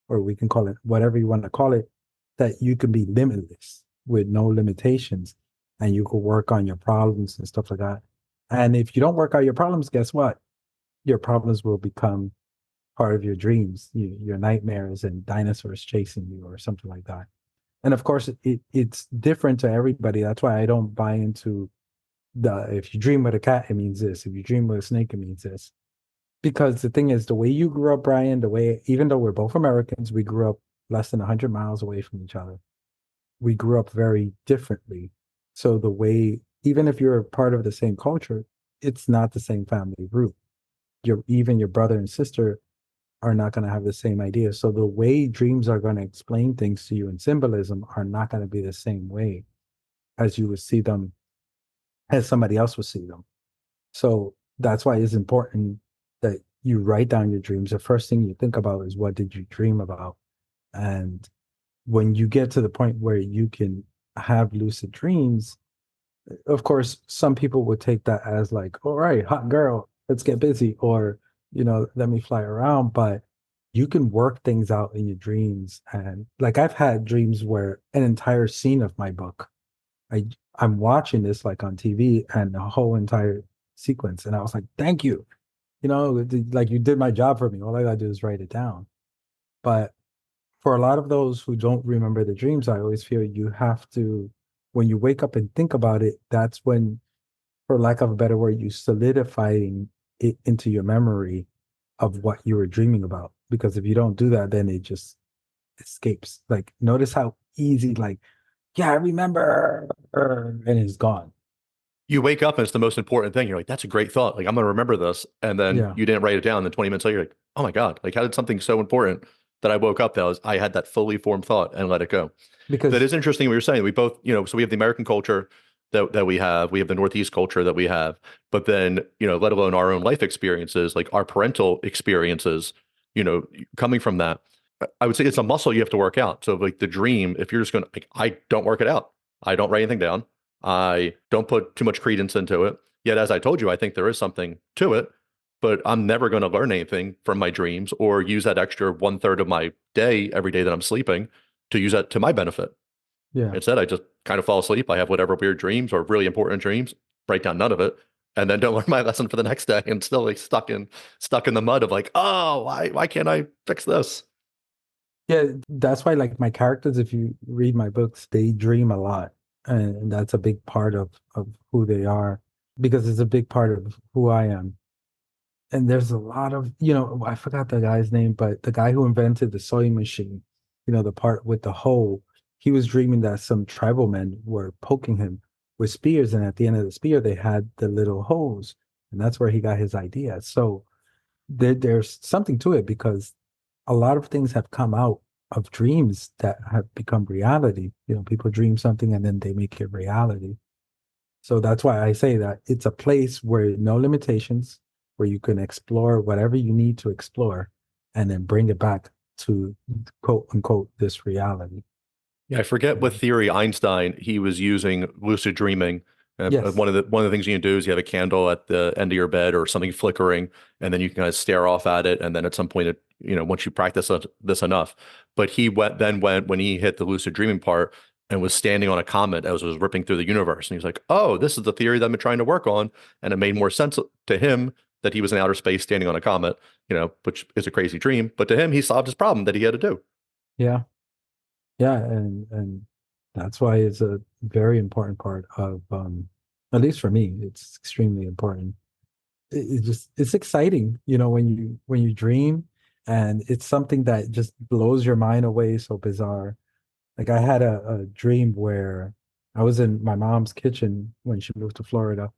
or we can call it whatever you want to call it, that you can be limitless with no limitations, and you can work on your problems and stuff like that. And if you don't work out your problems, guess what? Your problems will become part of your dreams, your nightmares, and dinosaurs chasing you or something like that. And of course, it's different to everybody. That's why I don't buy into the if you dream with a cat, it means this. If you dream with a snake, it means this. Because the thing is, the way you grew up, Brian, the way, even though we're both Americans, we grew up less than 100 miles away from each other. We grew up very differently. So the way, even if you're a part of the same culture, it's not the same family root. Even your brother and sister are not going to have the same idea. So the way dreams are going to explain things to you in symbolism are not going to be the same way as you would see them, as somebody else would see them. So that's why it's important that you write down your dreams. The first thing you think about is, what did you dream about? And when you get to the point where you can have lucid dreams, of course, some people would take that as like, all right, hot girl, let's get busy, or, let me fly around. But you can work things out in your dreams. And like, I've had dreams where an entire scene of my book, I I'm watching this like on TV, and the whole entire sequence, and I was like, thank you. Like, you did my job for me. All I gotta do is write it down. But for a lot of those who don't remember the dreams, I always feel you have to, when you wake up and think about it, that's when, for lack of a better word, you solidifying it into your memory of what you were dreaming about. Because if you don't do that, then it just escapes. Like, notice how easy, like, yeah, I remember, and it's gone. You wake up and it's the most important thing. You're like, that's a great thought. Like, I'm going to remember this. And then Yeah, you didn't write it down. Then 20 minutes later, you're like, oh my God, like how did something so important that I woke up that I had that fully formed thought and let it go. That because is interesting what you're saying. We both, so we have the American culture that we have the Northeast culture that we have, but then, let alone our own life experiences, like our parental experiences, you know, coming from that, I would say it's a muscle you have to work out. So like the dream, if you're just going to, like, I don't work it out. I don't write anything down. I don't put too much credence into it. Yet, as I told you, I think there is something to it, but I'm never going to learn anything from my dreams or use that extra one third of my day every day that I'm sleeping to use that to my benefit. yeah. Instead, I just kind of fall asleep. I have whatever weird dreams or really important dreams, write down none of it, and then don't learn my lesson for the next day and still like stuck in the mud of like, oh, why can't I fix this? Yeah, that's why, like, my characters, if you read my books, they dream a lot. And that's a big part of who they are, because it's a big part of who I am. And there's a lot of, I forgot the guy's name, but the guy who invented the sewing machine, the part with the hole, he was dreaming that some tribal men were poking him with spears. And at the end of the spear, they had the little holes. And that's where he got his idea. So there's something to it, because a lot of things have come out of dreams that have become reality. People dream something and then they make it reality. So that's why I say that it's a place where no limitations, where you can explore whatever you need to explore and then bring it back to, quote unquote, this reality. Yeah, I forget what theory Einstein he was using lucid dreaming. Yes. One of the things you can do is you have a candle at the end of your bed or something flickering, and then you can kind of stare off at it, and then at some point, once you practice this enough. But he went when he hit the lucid dreaming part and was standing on a comet as it was ripping through the universe, and he was like, "Oh, this is the theory that I've been trying to work on," and it made more sense to him that he was in outer space standing on a comet, which is a crazy dream, but to him, he solved his problem that he had to do. Yeah. Yeah. And that's why it's a very important part of, at least for me, it's extremely important. It's exciting, when you dream, and it's something that just blows your mind away, so bizarre. Like, I had a dream where I was in my mom's kitchen when she moved to Florida,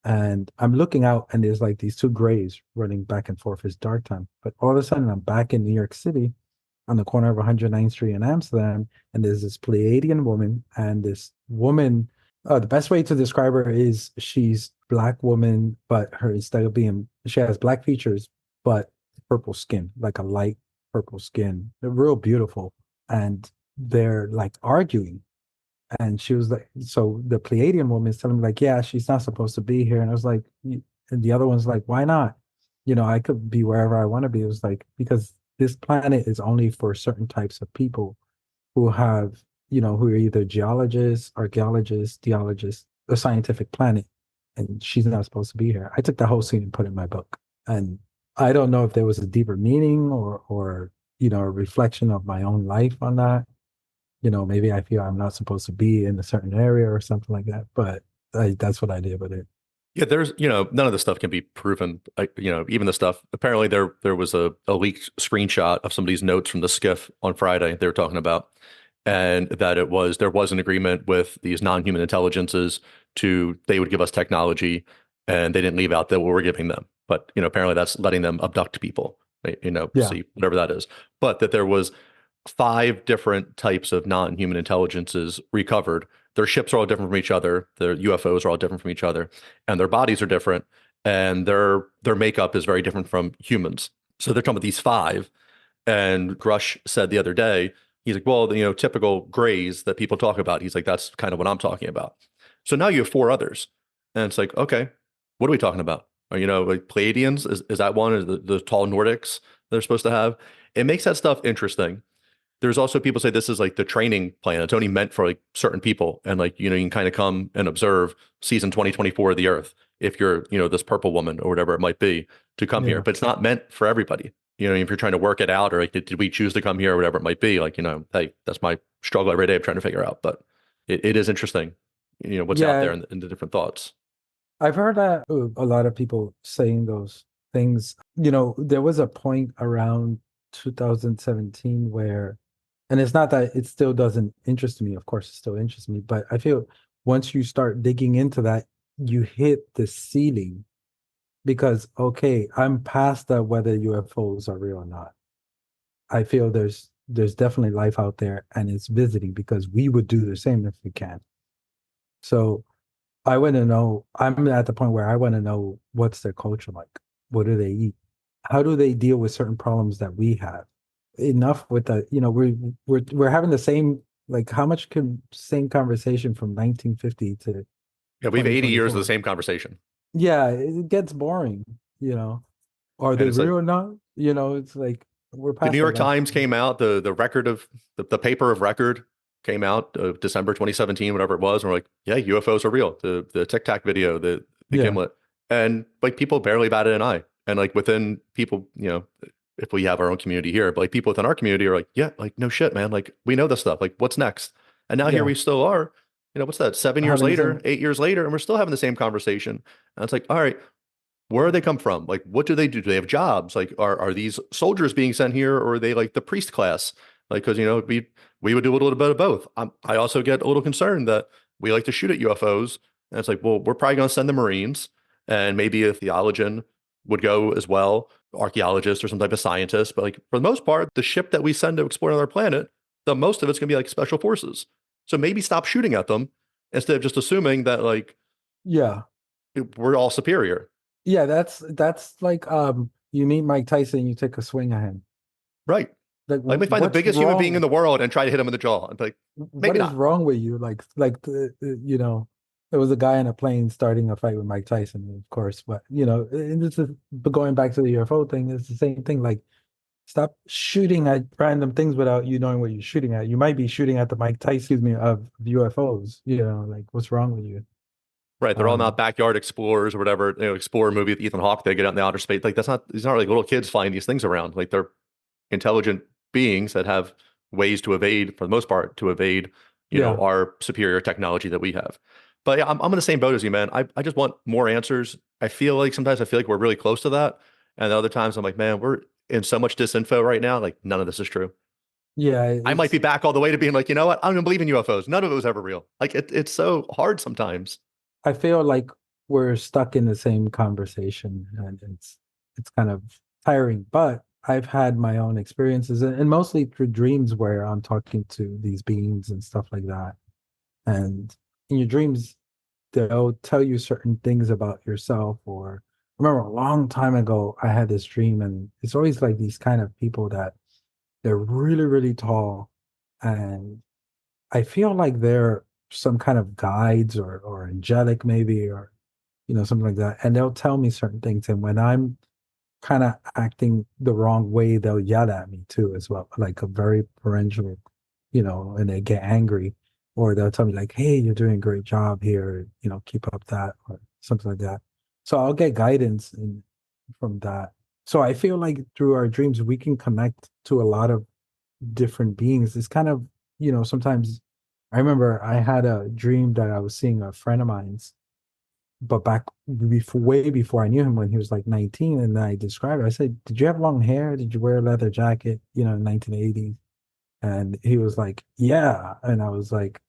and I'm looking out, and there's like these two grays running back and forth. It's dark time, but all of a sudden I'm back in New York City, on the corner of 109th Street in Amsterdam, and there's this Pleiadian woman, and this woman. The best way to describe her is she's black woman, but her instead of being she has black features, but purple skin, like a light purple skin. They're real beautiful, and they're like arguing. And she was like, so the Pleiadian woman is telling me like, yeah, she's not supposed to be here. And I was like, and the other one's like, why not? I could be wherever I want to be. It was like, because this planet is only for certain types of people who have, who are either geologists, archaeologists, geologists, a scientific planet. And she's not supposed to be here. I took the whole scene and put it in my book. And I don't know if there was a deeper meaning or a reflection of my own life on that. Maybe I feel I'm not supposed to be in a certain area or something like that. But that's what I did with it. Yeah, there's, none of this stuff can be proven. Even the stuff, apparently there was a leaked screenshot of somebody's notes from the skiff on Friday they were talking about, and that there was an agreement with these non-human intelligences they would give us technology, and they didn't leave out that what we're giving them. But, apparently that's letting them abduct people, Yeah. see whatever that is. But that there was 5 different types of non-human intelligences recovered. Their ships are all different from each other. Their UFOs are all different from each other, and their bodies are different, and their makeup is very different from humans. So they're talking about these 5. And Grush said the other day, he's like, well, typical grays that people talk about. He's like, that's kind of what I'm talking about. So now you have 4 others, and it's like, okay, what are we talking about? Like Pleiadians? Is that one? Is the tall Nordics they're supposed to have? It makes that stuff interesting. There's also people say this is like the training plan. It's only meant for like certain people. And like, you can kind of come and observe season 2024 of the Earth if you're, this purple woman or whatever it might be to come here. Yeah. But it's not meant for everybody. If you're trying to work it out or like, did we choose to come here or whatever it might be? Like, hey, that's my struggle every day of trying to figure out. But it is interesting, what's out there Yeah. and the different thoughts. I've heard that a lot of people saying those things. There was a point around 2017 where, and it's not that it still doesn't interest me, of course, it still interests me, but I feel once you start digging into that, you hit the ceiling because, okay, I'm past that whether UFOs are real or not. I feel there's definitely life out there and it's visiting because we would do the same if we can. So I want to know, I'm at the point where I want to know what's their culture like. What do they eat? How do they deal with certain problems that we have? Enough with the, we're having the same, like how much can same conversation from 1950 to Yeah, we have 80 years of the 2024? same conversation. Yeah, it gets boring, Are And they it's like real or not? It's like we're the New past York that. Times came out, the record of the paper of record came out of December 2017, whatever it was, and we're like, yeah, UFOs are real. The Tic Tac video, the Yeah, Gimlet, and like people barely batted an eye. And like within people, if we have our own community here, but like people within our community are like, yeah, like no shit, man, like we know this stuff. Like what's next? And now here yeah. we still are. What's that? 7 years Having the later, same, 8 years later, and we're still having the same conversation. And it's like, all right, where do they come from? Like, what do they do? Do they have jobs? Like, are these soldiers being sent here, or are they like the priest class? Like, because we would do a little bit of both. I also get a little concerned that we like to shoot at UFOs, and it's like, well, we're probably going to send the Marines, and maybe a theologian would go as well, archaeologist or some type of scientist. But like for the most part, the ship that we send to explore another planet, the most of it's going to be like special forces. So maybe stop shooting at them instead of just assuming that like yeah. we're all superior. Yeah, that's like you meet Mike Tyson, you take a swing at him. Right. Like Like they find the what's biggest human being in wrong? the world and try to hit him in the jaw. And like, What maybe is not. wrong with you? There was a guy in a plane starting a fight with Mike Tyson, of course, but and this is but going back to the UFO thing, it's the same thing. Like stop shooting at random things without you knowing what you're shooting at. You might be shooting at the Mike Tyson, excuse me, of UFOs, like what's wrong with you? Right. They're all Um not backyard explorers or whatever, Explorer movie with Ethan Hawke. They get out in the outer space. Like these aren't like little kids flying these things around. Like they're intelligent beings that have ways to evade, for the most part, to evade, yeah. our superior technology that we have. But yeah, I'm in the same boat as you, man. I just want more answers. Sometimes I feel like we're really close to that. And other times I'm like, man, we're in so much disinfo right now. Like none of this is true. Yeah, I might be it's back all the way to being like, you know what? I don't even believe in UFOs. None of it was ever real. Like it's so hard sometimes. I feel like we're stuck in the same conversation and it's kind of tiring. But I've had my own experiences and mostly through dreams where I'm talking to these beings and stuff like that. And in your dreams, they'll tell you certain things about yourself. Or I remember a long time ago, I had this dream, and it's always like these kind of people that they're really, really tall. And I feel like they're some kind of guides or angelic maybe, or something like that. And they'll tell me certain things. And when I'm kind of acting the wrong way, they'll yell at me too as well, like a very parental, and they get angry, or they'll tell me like, "Hey, you're doing a great job here, keep up that," or something like that. So I'll get guidance from that. So I feel like through our dreams we can connect to a lot of different beings. It's kind of, sometimes I remember I had a dream that I was seeing a friend of mine's, but back before, way before I knew him, when he was like 19, and I described it. I said, "Did you have long hair? Did you wear a leather jacket, in 1980s?" And he was like, "Yeah." And I was like,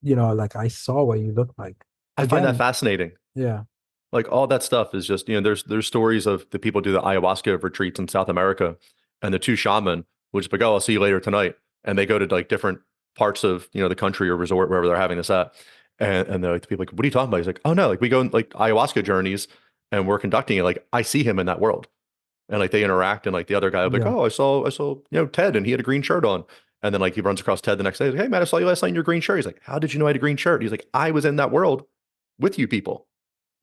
like, I saw what you look like. I find that Again, fascinating. yeah, Like all that stuff is just, there's stories of the people do the ayahuasca retreats in South America and the two shaman, which is like, oh, I'll see you later tonight. And they go to like different parts of, the country or resort, wherever they're having this at. And they're like, the people like, what are you talking about? He's like, oh no, like we go on like ayahuasca journeys and we're conducting it. Like I see him in that world. And like they interact and like the other guy will be like, yeah, oh, I saw, Ted and he had a green shirt on. And then like he runs across Ted the next day. He's like, hey man, I saw you last night in your green shirt. He's like, how did you know I had a green shirt? He's like, I was in that world with you people.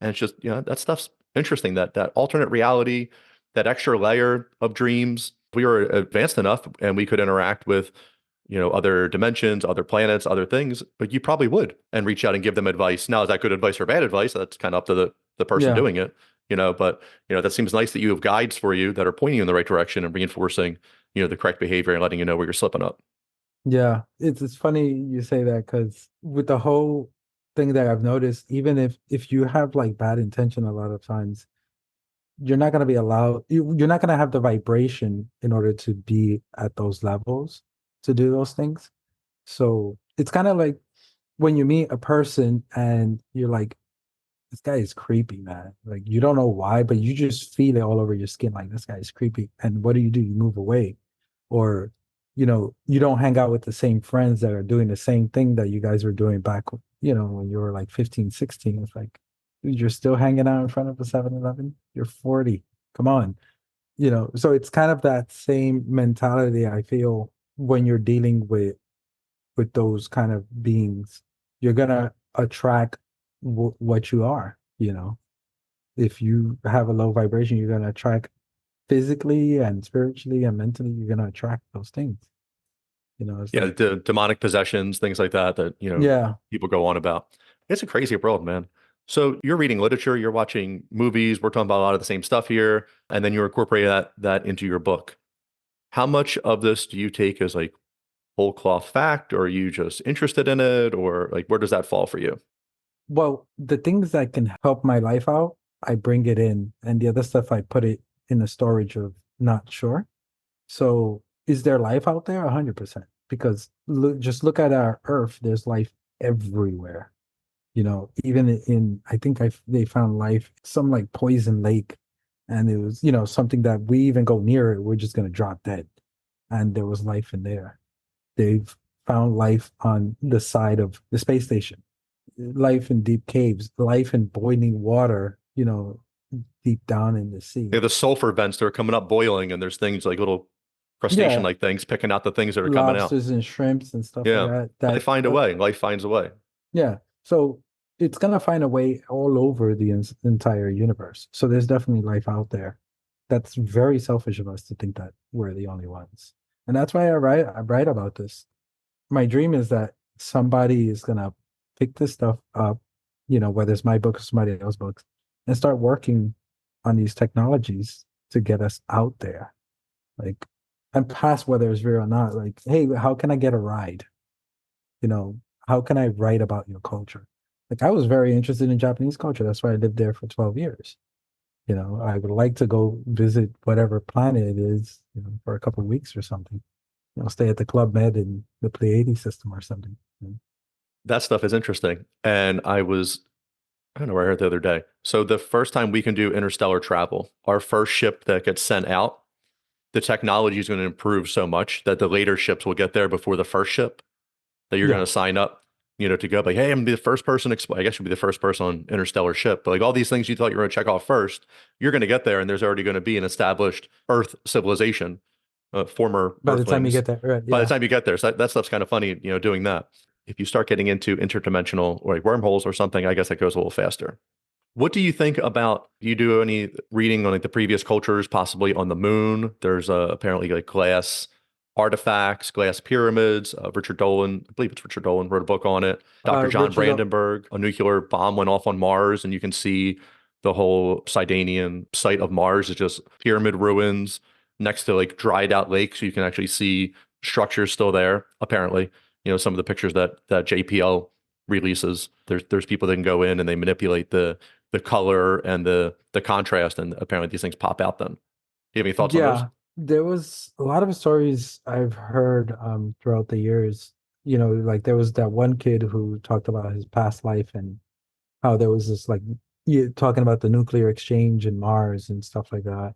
And it's just, that stuff's interesting, that alternate reality, that extra layer of dreams. We were advanced enough and we could interact with, other dimensions, other planets, other things, but you probably would and reach out and give them advice. Now, is that good advice or bad advice? That's kind of up to the person yeah, doing it, but that seems nice that you have guides for you that are pointing you in the right direction and reinforcing, the correct behavior and letting you know where you're slipping up. yeah. It's funny you say that, because with the whole thing that I've noticed, even if you have like bad intention, a lot of times you're not going to be allowed, you're not going to have the vibration in order to be at those levels to do those things. So it's kind of like when you meet a person and you're like, this guy is creepy, man. Like, you don't know why, but you just feel it all over your skin. Like, this guy is creepy. And what do? You move away. Or, you don't hang out with the same friends that are doing the same thing that you guys were doing back, when you were like 15, 16. It's like, dude, you're still hanging out in front of a 7-Eleven. You're 40. Come on. So it's kind of that same mentality I feel when you're dealing with those kind of beings. You're gonna attract what you are. If you have a low vibration, you're gonna attract physically and spiritually and mentally. You're gonna attract those things. It's Yeah, like, demonic possessions, things like that, yeah. people go on about. It's a crazy world, man. So you're reading literature, you're watching movies, we're talking about a lot of the same stuff here, and then you're incorporating that into your book. How much of this do you take as like whole cloth fact, or are you just interested in it, or like where does that fall for you? Well, the things that can help my life out, I bring it in, and the other stuff I put it in the storage of not sure. So, is there life out there? 100%. Because just look at our Earth. There's life everywhere. Even I think they found life some like poison lake, and it was something that we even go near it, we're just gonna drop dead. And there was life in there. They've found life on the side of the space station, life in deep caves, life in boiling water, deep down in the sea. Yeah, the sulfur vents that are coming up boiling, and there's things like little crustacean Yeah, like things picking out the things that are coming out. lobsters and shrimps and stuff like Yeah. that. They find a way. Life finds a way. Yeah. So it's gonna find a way all over the entire universe. So there's definitely life out there. That's very selfish of us to think that we're the only ones. And that's why I write about this. My dream is that somebody is gonna pick this stuff up, whether it's my book or somebody else's books, and start working on these technologies to get us out there. Like, and past whether it's real or not, like, hey, how can I get a ride? You know, how can I write about your culture? Like, I was very interested in Japanese culture. That's why I lived there for 12 years. I would like to go visit whatever planet it is, for a couple of weeks or something. Stay at the Club Med in the Pleiades system or something. That stuff is interesting. And I don't know where I heard the other day. So the first time we can do interstellar travel, our first ship that gets sent out the technology is going to improve so much that the later ships will get there before the first ship that you're going Yeah. to sign up, to go like, hey, I'm gonna be the first person. I guess you'll be the first person on interstellar ship. But like all these things you thought you were going to check off first, you're going to get there, and there's already going to be an established Earth civilization, former By the time you Earthlings. get there, right? By the Yeah. time you get there, so that stuff's kind of funny, doing that. If you start getting into interdimensional or like wormholes or something, I guess that goes a little faster. What do you think about? Do you do any reading on like the previous cultures, possibly on the moon? There's apparently like glass artifacts, glass pyramids. Richard Dolan, I believe it's Richard Dolan, wrote a book on it. Dr. John Richard, Brandenburg, a nuclear bomb went off on Mars, and you can see the whole Sidanian site of Mars is just pyramid ruins next to like dried out lakes. So you can actually see structures still there. Apparently, some of the pictures that JPL releases, there's people that can go in and they manipulate the color and the contrast, and apparently these things pop out then. Do you have any thoughts on those? yeah, there was a lot of stories I've heard throughout the years. Like there was that one kid who talked about his past life and how there was this like you talking about the nuclear exchange in Mars and stuff like that.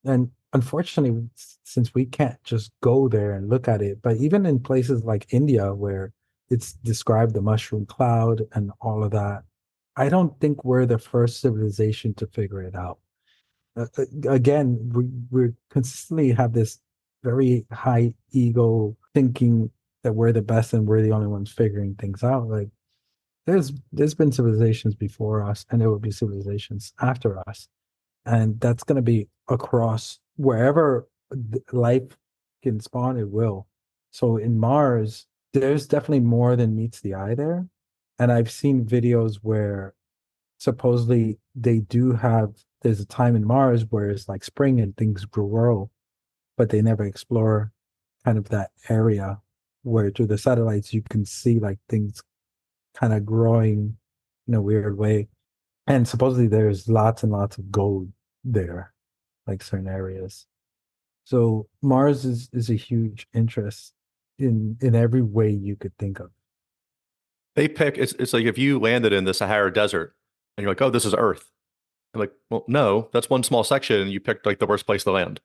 And unfortunately, since we can't just go there and look at it, but even in places like India where it's described the mushroom cloud and all of that, I don't think we're the first civilization to figure it out. Again, we consistently have this very high ego thinking that we're the best and we're the only ones figuring things out. Like there's been civilizations before us, and there will be civilizations after us, and that's going to be across wherever life can spawn. It will. So in Mars, there's definitely more than meets the eye there, and I've seen videos where supposedly they do have there's a time in Mars where it's like spring and things grow, but they never explore kind of that area where through the satellites you can see like things kind of growing in a weird way. And supposedly there's lots and lots of gold there, like certain areas. So Mars is a huge interest in every way you could think of. They pick it's like if you landed in the Sahara Desert and you're like, oh, this is Earth. I'm like, well, no, that's one small section, and you picked like the worst place to land.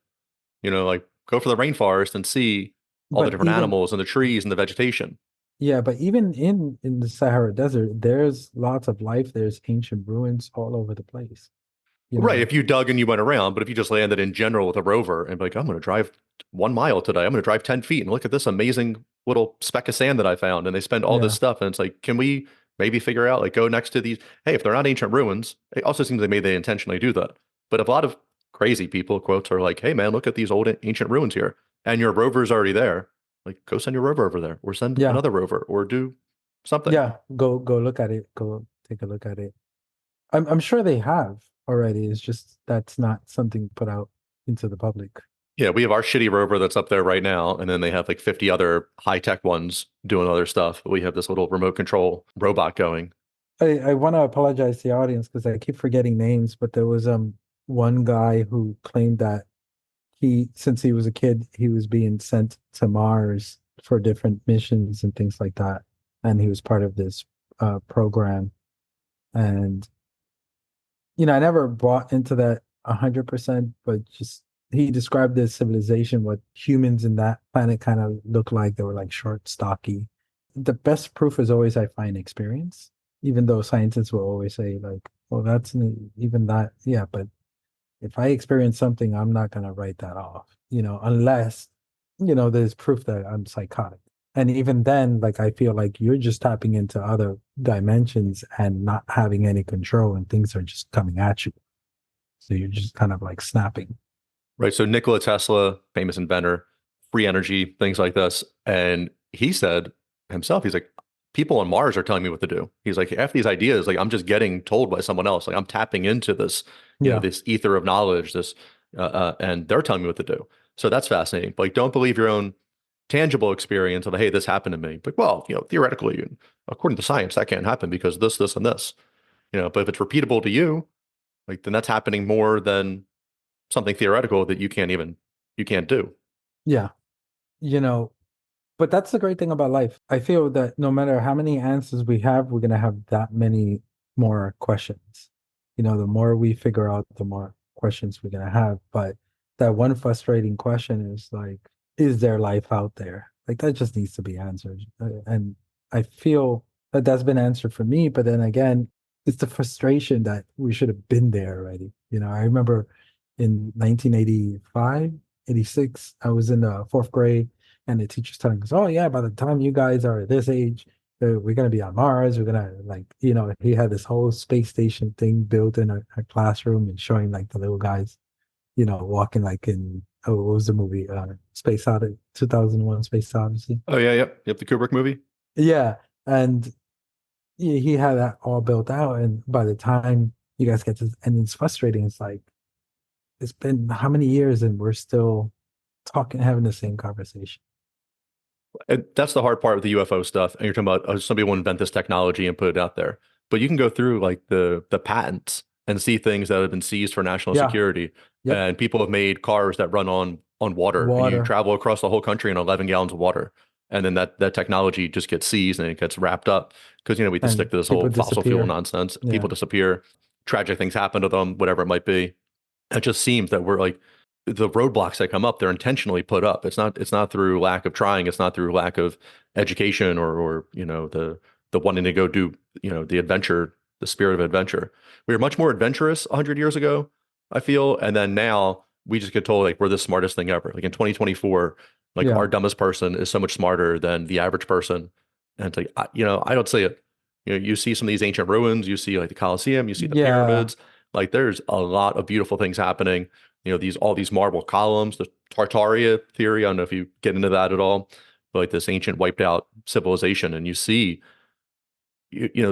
Like go for the rainforest and see all the But different even animals and the trees and the vegetation. yeah, but even in the Sahara Desert, there's lots of life. There's ancient ruins all over the place. You Right. know, If you dug and you went around, but if you just landed in general with a rover and be like, I'm going to drive 1 mile today, I'm going to drive 10 feet and look at this amazing little speck of sand that I found. And they spend all this yeah, stuff. And it's like, can we maybe figure out, like, go next to these? Hey, if they're not ancient ruins, it also seems like maybe they intentionally do that. But a lot of crazy people, quotes, are like, hey, man, look at these old ancient ruins here. And your rover's already there. Like, go send your rover over there or send yeah, another rover or do something. yeah. Go look at it. Go take a look at it. I'm sure they have already. It's just that's not something put out into the public. Yeah, we have our shitty rover that's up there right now, and then they have like 50 other high-tech ones doing other stuff. But we have this little remote control robot going. I want to apologize to the audience because I keep forgetting names, but there was one guy who claimed that since he was a kid, he was being sent to Mars for different missions and things like that, and he was part of this program. And I never bought into that 100%, but just he described this civilization, what humans in that planet kind of look like. They were like short, stocky. The best proof is always I find experience, even though scientists will always say like, well, even that. Yeah, but if I experience something, I'm not going to write that off, unless, there's proof that I'm psychotic. And even then, like, I feel like you're just tapping into other dimensions and not having any control, and things are just coming at you. So you're just kind of like snapping. Right. So Nikola Tesla, famous inventor, free energy, things like this. And he said himself, he's like, people on Mars are telling me what to do. He's like, half these ideas, like I'm just getting told by someone else. Like I'm tapping into this, Yeah. this ether of knowledge, and they're telling me what to do. So that's fascinating. But like, don't believe your own tangible experience of, hey, this happened to me. But well, theoretically, and according to science, that can't happen because this, and this. But if it's repeatable to you, like then that's happening more than something theoretical that you can't do. Yeah. You know, but that's the great thing about life. I feel that no matter how many answers we have, we're going to have that many more questions. The more we figure out, the more questions we're going to have. But that one frustrating question is like, is there life out there? Like that just needs to be answered. And I feel that that's been answered for me, but then again, it's the frustration that we should have been there already. I remember in 1985, 86, I was in the fourth grade and the teacher's telling us, oh yeah, by the time you guys are this age, we're gonna be on Mars. We're gonna like, he had this whole space station thing built in a classroom and showing like the little guys, walking like in what was the movie? Space Odyssey, 2001 Space Odyssey. Oh yeah, yep, the Kubrick movie. Yeah. And he had that all built out. And by the time you guys get to, and it's frustrating. It's like, it's been how many years and we're still talking, having the same conversation. And that's the hard part with the UFO stuff. And you're talking about somebody will invent this technology and put it out there. But you can go through like the patents and see things that have been seized for national Yeah. security. Yep. And people have made cars that run on water. And you Water. travel across the whole country in 11 gallons of water. And then that technology just gets seized and it gets wrapped up because we just And stick to this people whole fossil fuel disappear. nonsense. Yeah. People disappear, tragic things happen to them, whatever it might be. It just seems that we're like the roadblocks that come up, they're intentionally put up. It's not through lack of trying. It's not through lack of education or the wanting to go do the adventure, the spirit of adventure. We were much more adventurous 100 years ago, I feel, and then now we just get told like we're the smartest thing ever. Like in 2024, like Yeah. our dumbest person is so much smarter than the average person, and it's like I don't see it. You see some of these ancient ruins, you see like the Colosseum, you see the Yeah. pyramids. Like there's a lot of beautiful things happening. All these marble columns, the Tartaria theory. I don't know if you get into that at all, but like this ancient wiped out civilization, and you see,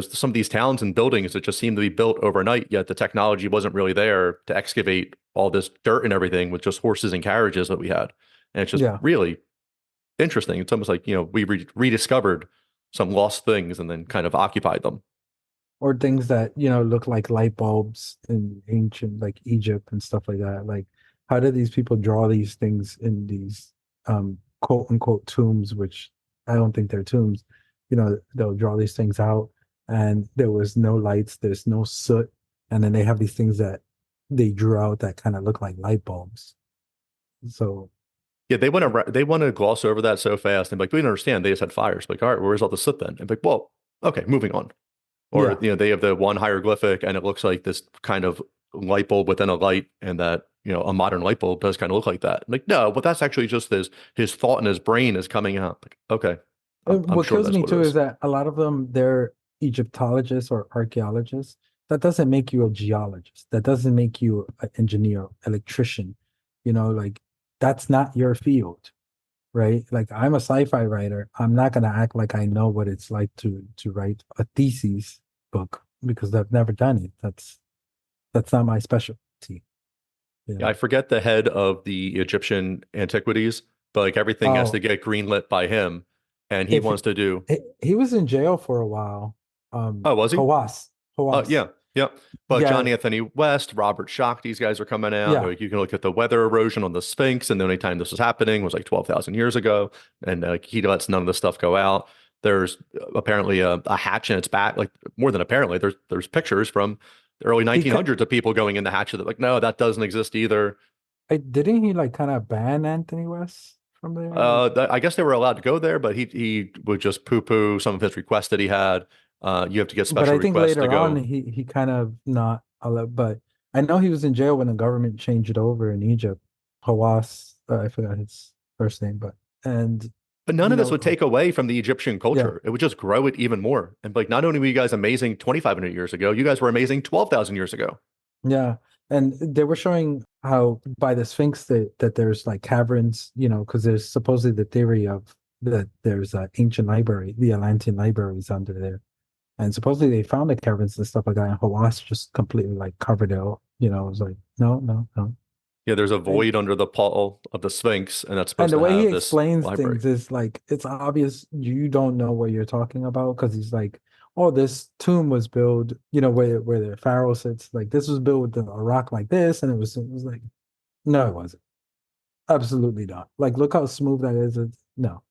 some of these towns and buildings that just seem to be built overnight, yet the technology wasn't really there to excavate all this dirt and everything with just horses and carriages that we had. And it's just Yeah. really interesting. It's almost like, we rediscovered some lost things and then kind of occupied them. Or things that, look like light bulbs in ancient like Egypt and stuff like that. Like, how did these people draw these things in these quote unquote tombs, which I don't think they're tombs. They'll draw these things out and there was no lights, there's no soot, and then they have these things that they drew out that kind of look like light bulbs. So Yeah, they want to gloss over that so fast and be like, we don't understand. They just had fires. Like, all right, where's all the soot then? And be like, well, okay, moving on. Or, yeah. they have the one hieroglyphic and it looks like this kind of light bulb within a light, and that, a modern light bulb does kind of look like that. I'm like, no, but that's actually just his thought in his brain is coming out. Like, okay, I'm What sure kills that's me what it too is is. that a lot of them, they're Egyptologists or archaeologists. That doesn't make you a geologist. That doesn't make you an engineer, electrician. Like that's not your field, right? Like I'm a sci-fi writer. I'm not gonna act like I know what it's like to write a thesis book because I've never done it. That's not my specialty. Yeah, I forget the head of the Egyptian antiquities, but like everything has to Oh, get greenlit by him, and he if wants to do. he was in jail for a while. Oh, was he? Hawass, Hawass. Yeah, yeah. But Yeah, John Anthony West, Robert Schoch, these guys are coming out. yeah. Like you can look at the weather erosion on the Sphinx, and the only time this was happening was like 12,000 years ago, and he lets none of the stuff go out. There's apparently a hatch in its back, like more than apparently. There's pictures from the early He could. 1900s of people going in the hatch that like, no, that doesn't exist either. Didn't he like kind of ban Anthony West from there? Like, I guess they were allowed to go there, but he would just poo-poo some of his requests that he had. You have to get but special I think requests to later on go. he kind of not allowed. But I know he was in jail when the government changed it over in Egypt. Hawass, I forgot his first name, but and But none you of this know, would take away from the Egyptian yeah, culture. It would just grow it even more. And like, not only were you guys amazing 2,500 years ago, you guys were amazing 12,000 years ago. yeah. And they were showing how by the Sphinx that there's like caverns, because there's supposedly the theory of that there's an ancient library, the Atlantean library is under there. And supposedly they found the caverns and stuff like that, and Hawass just completely like covered it all. It was like, no, no, no. Yeah, there's a And void under the pall of the Sphinx, and that's and supposed the to way he have this explains library. things is like it's obvious you don't know what you're talking about because he's like, oh, this tomb was built, where the pharaoh sits, like this was built with a rock like this, and it was like, no, it wasn't. Absolutely not. Like, look how smooth that is. No.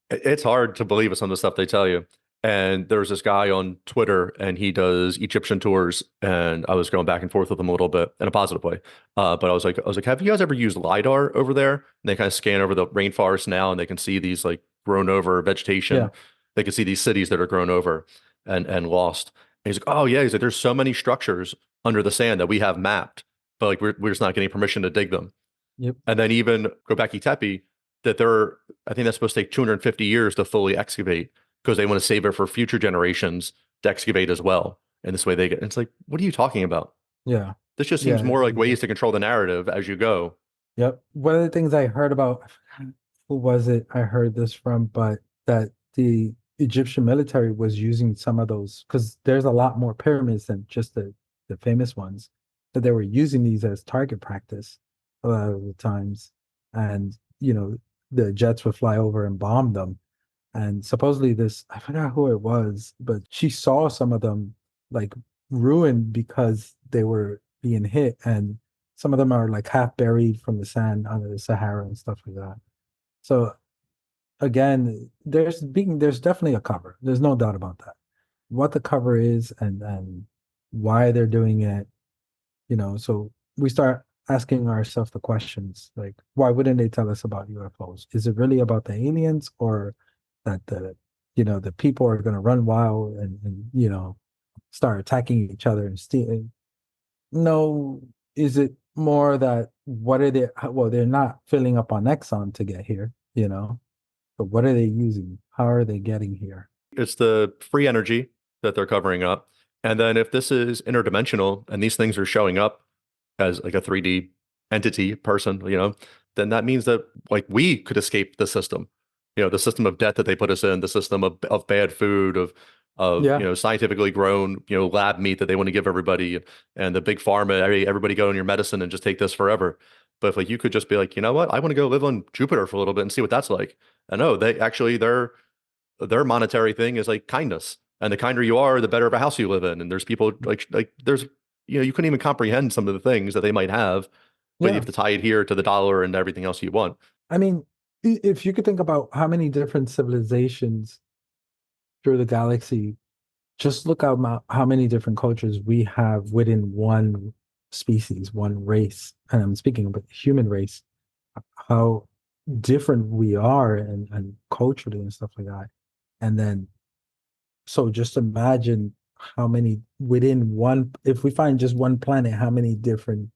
It's hard to believe some of the stuff they tell you. And there's this guy on Twitter, and he does Egyptian tours. And I was going back and forth with him a little bit in a positive way. But I was like, have you guys ever used LiDAR over there? And they kind of scan over the rainforest now, and they can see these like grown over Yeah. vegetation. They can see these cities that are grown over and lost. And he's like, oh yeah, he's like, there's so many structures under the sand that we have mapped, but like we're just not getting permission to dig them. Yep. And then even Göbekli Tepe, that they're, I think that's supposed to take 250 years to fully excavate because they want to save it for future generations to excavate as well. And this way they get, and it's like, what are you talking about? Yeah. This just seems Yeah. more like ways to control the narrative as you go. Yep. One of the things I heard about, I forgot who was it I heard this from, but that the Egyptian military was using some of those because there's a lot more pyramids than just the famous ones, that they were using these as target practice a lot of the times. And, the jets would fly over and bomb them. And supposedly this, I forgot who it was, but she saw some of them like ruined because they were being hit. And some of them are like half buried from the sand under the Sahara and stuff like that. So again, there's definitely a cover. There's no doubt about that. What the cover is and why they're doing it, so we start asking ourselves the questions like, why wouldn't they tell us about UFOs? Is it really about the aliens, or that the people are going to run wild and start attacking each other and stealing? No, is it more that what are they? Well, they're not filling up on Exxon to get here, but what are they using? How are they getting here? It's the free energy that they're covering up. And then if this is interdimensional and these things are showing up as like a 3D entity person, then that means that like we could escape the system. The system of death that they put us in, the system of bad food, of Yeah, scientifically grown, lab meat that they want to give everybody, and the big pharma, everybody go on your medicine and just take this forever. But if like you could just be like, you know what, I want to go live on Jupiter for a little bit and see what that's like. I know they actually their monetary thing is like kindness. And the kinder you are, the better of a house you live in. And there's people like there's you couldn't even comprehend some of the things that they might have, but you yeah. have to tie it here to the dollar and everything else you want. I mean, if you could think about how many different civilizations through the galaxy, just look at how many different cultures we have within one species, one race. And I'm speaking about the human race, how different we are and culturally and stuff like that. And then, so just imagine how many within one, if we find just one planet, how many different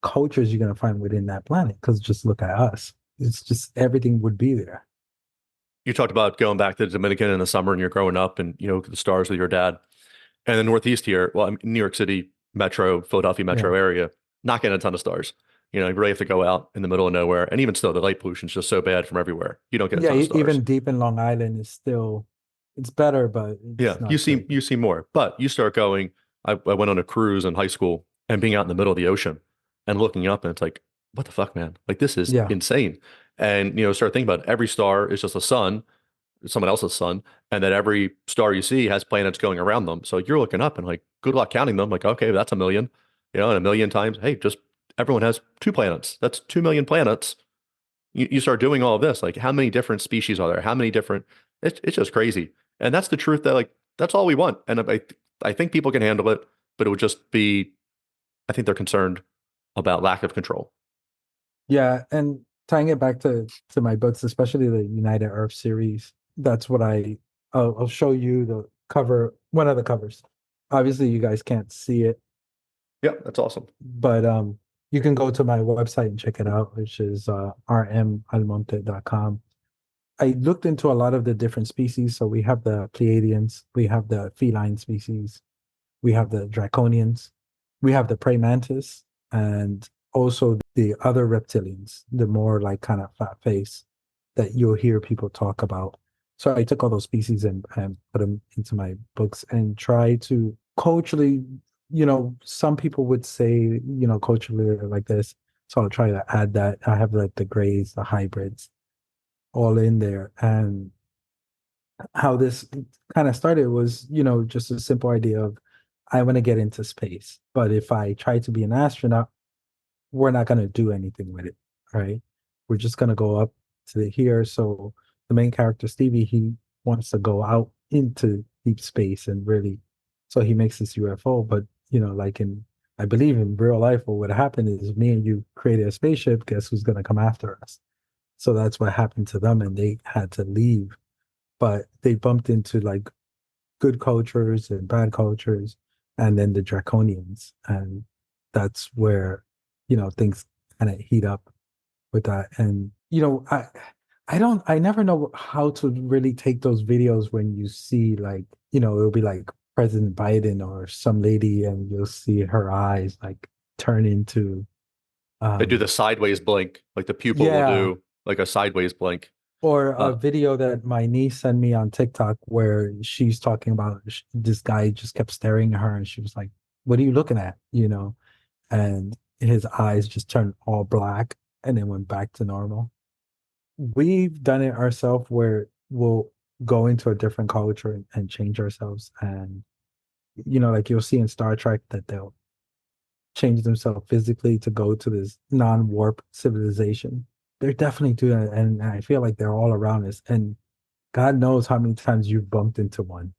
cultures you're going to find within that planet? Because just look at us. It's just everything would be there. You talked about going back to the Dominican in the summer and you're growing up and the stars with your dad. And the Northeast here, well, I'm New York City metro, Philadelphia Yeah. metro area, not getting a ton of stars. You really have to go out in the middle of nowhere. And even still, the light pollution is just so bad from everywhere. You don't get a Yeah, ton of stars. even deep in Long Island is still, it's better, but Yeah, it's not great. you see more, but you start going. I went on a cruise in high school and being out in the middle of the ocean and looking up, and it's like, what the fuck, man? Like this is Yeah. insane. And start thinking about it. Every star is just a sun, someone else's sun, and that every star you see has planets going around them. So you're looking up and like, good luck counting them. Like, okay, that's a million, and a million times. Hey, just everyone has two planets. That's 2 million planets. You start doing all of this. Like, how many different species are there? How many different? It's just crazy. And that's the truth that like that's all we want. And I think people can handle it, but it would just be. I think they're concerned about lack of control. Yeah, and tying it back to my books, especially the United Earth series, that's what I'll show you the cover, one of the covers. Obviously, you guys can't see it, Yeah, that's awesome. but you can go to my website and check it out, which is rmalmonte.com. I looked into a lot of the different species. So we have the Pleiadians, we have the feline species, we have the draconians, we have the praying mantis, and also the other reptilians, the more like kind of fat face that you'll hear people talk about. So I took all those species and put them into my books and try to culturally, some people would say, culturally like this. So I'll try to add that. I have like the grays, the hybrids, all in there. And how this kind of started was, just a simple idea of I want to get into space. But if I try to be an astronaut, we're not going to do anything with it, right? We're just going to go up to here. So the main character, Stevie, he wants to go out into deep space and really, so he makes this UFO. But like I believe in real life, what would happen is me and you created a spaceship. Guess who's gonna come after us? So that's what happened to them, and they had to leave. But they bumped into like good cultures and bad cultures, and then the draconians, and that's where things kind of heat up with that. And I never know how to really take those videos when you see like it'll be like President Biden or some lady, and you'll see her eyes like turn into They do um the sideways blink, like the pupil will yeah. do like a sideways blink. Or a Uh, video that my niece sent me on TikTok where she's talking about this guy just kept staring at her, and she was like, "What are you looking at?" And his eyes just turned all black and then went back to normal. We've done it ourselves where we'll go into a different culture and change ourselves. And, like you'll see in Star Trek that they'll change themselves physically to go to this non-warp civilization. They're definitely doing it. And I feel like they're all around us. And God knows how many times you've bumped into one,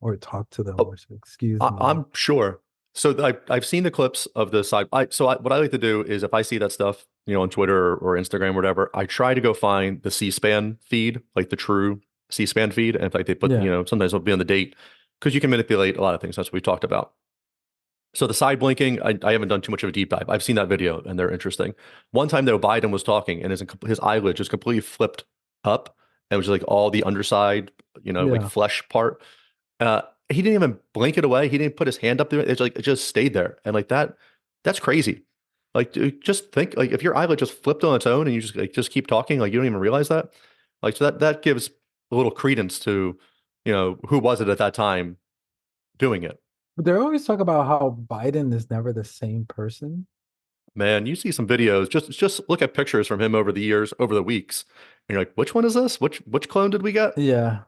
or talked to them oh, or said, excuse me. I'm sure. So I've seen the clips of the side. What I like to do is if I see that stuff, on Twitter or Instagram or whatever, I try to go find the C-SPAN feed, like the true C-SPAN feed. And in fact, they put, Yeah. sometimes it'll be on the date because you can manipulate a lot of things. That's what we talked about. So the side blinking, I haven't done too much of a deep dive. I've seen that video and they're interesting. One time though, Biden was talking and his eyelid just completely flipped up and it was just like all the underside, like Yeah. flesh part. Uh, he didn't even blink it away. He didn't put his hand up there. It's like it just stayed there. And like that's crazy. Like dude, just think like if your eyelid just flipped on its own and you just keep talking, like you don't even realize that. Like so that gives a little credence to, who was it at that time doing it. But they always talk about how Biden is never the same person. Man, you see some videos, just look at pictures from him over the years, over the weeks. And you're like, which one is this? Which clone did we get? Yeah.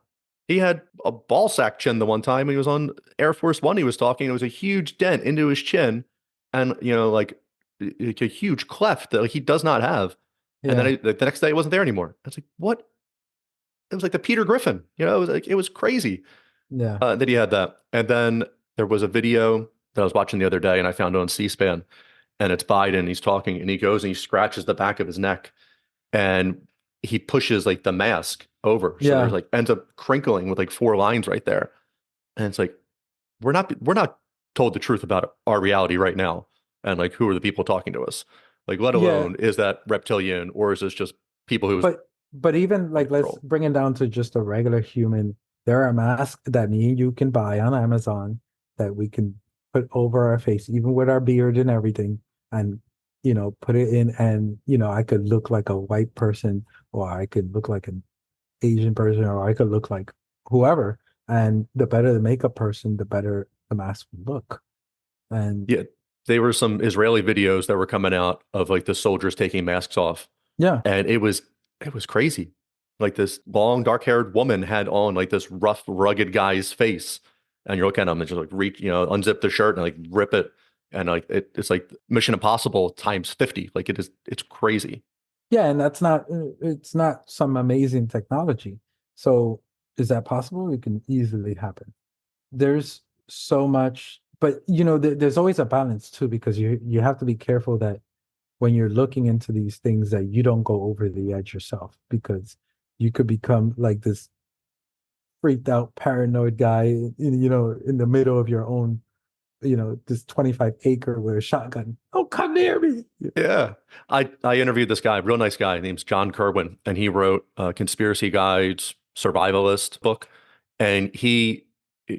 He had a ball sack chin the one time he was on Air Force One. He was talking. It was a huge dent into his chin, and like a huge cleft that like, he does not have. And then Yeah. the next day, it wasn't there anymore. I was like, what? It was like the Peter Griffin. It was like it was crazy Yeah. that he had that. And then there was a video that I was watching the other day, and I found it on C-SPAN, and it's Biden. He's talking, and he goes and he scratches the back of his neck, and he pushes like the mask over, so there's Yeah. like ends up crinkling with like four lines right there. And it's like we're not told the truth about our reality right now, and like who are the people talking to us? Like, let Yeah. alone is that reptilian or is this just people who was But even in like let's control? bring it down to just a regular human. There are masks that me and you can buy on Amazon that we can put over our face, even with our beard and everything, and put it in, and I could look like a white person, or I could look like an Asian person, or I could look like whoever. And the better the makeup person, the better the mask would look. And Yeah, they were some Israeli videos that were coming out of like the soldiers taking masks off, yeah, and it was crazy. Like this long dark-haired woman had on like this rough, rugged guy's face, and you're looking at him and just like reach, unzip the shirt and like rip it, and like it's like Mission Impossible times 50. Like it's crazy. yeah, and that's not it's not some amazing technology. So is that possible? It can easily happen. There's so much, but there's always a balance too, because you have to be careful that when you're looking into these things that you don't go over the edge yourself, because you could become like this freaked out paranoid guy in the middle of your own this 25 acre with a shotgun. Oh, come near me. Yeah. I interviewed this guy, real nice guy, name's John Kerwin, and he wrote Conspiracy Guides Survivalist book. And he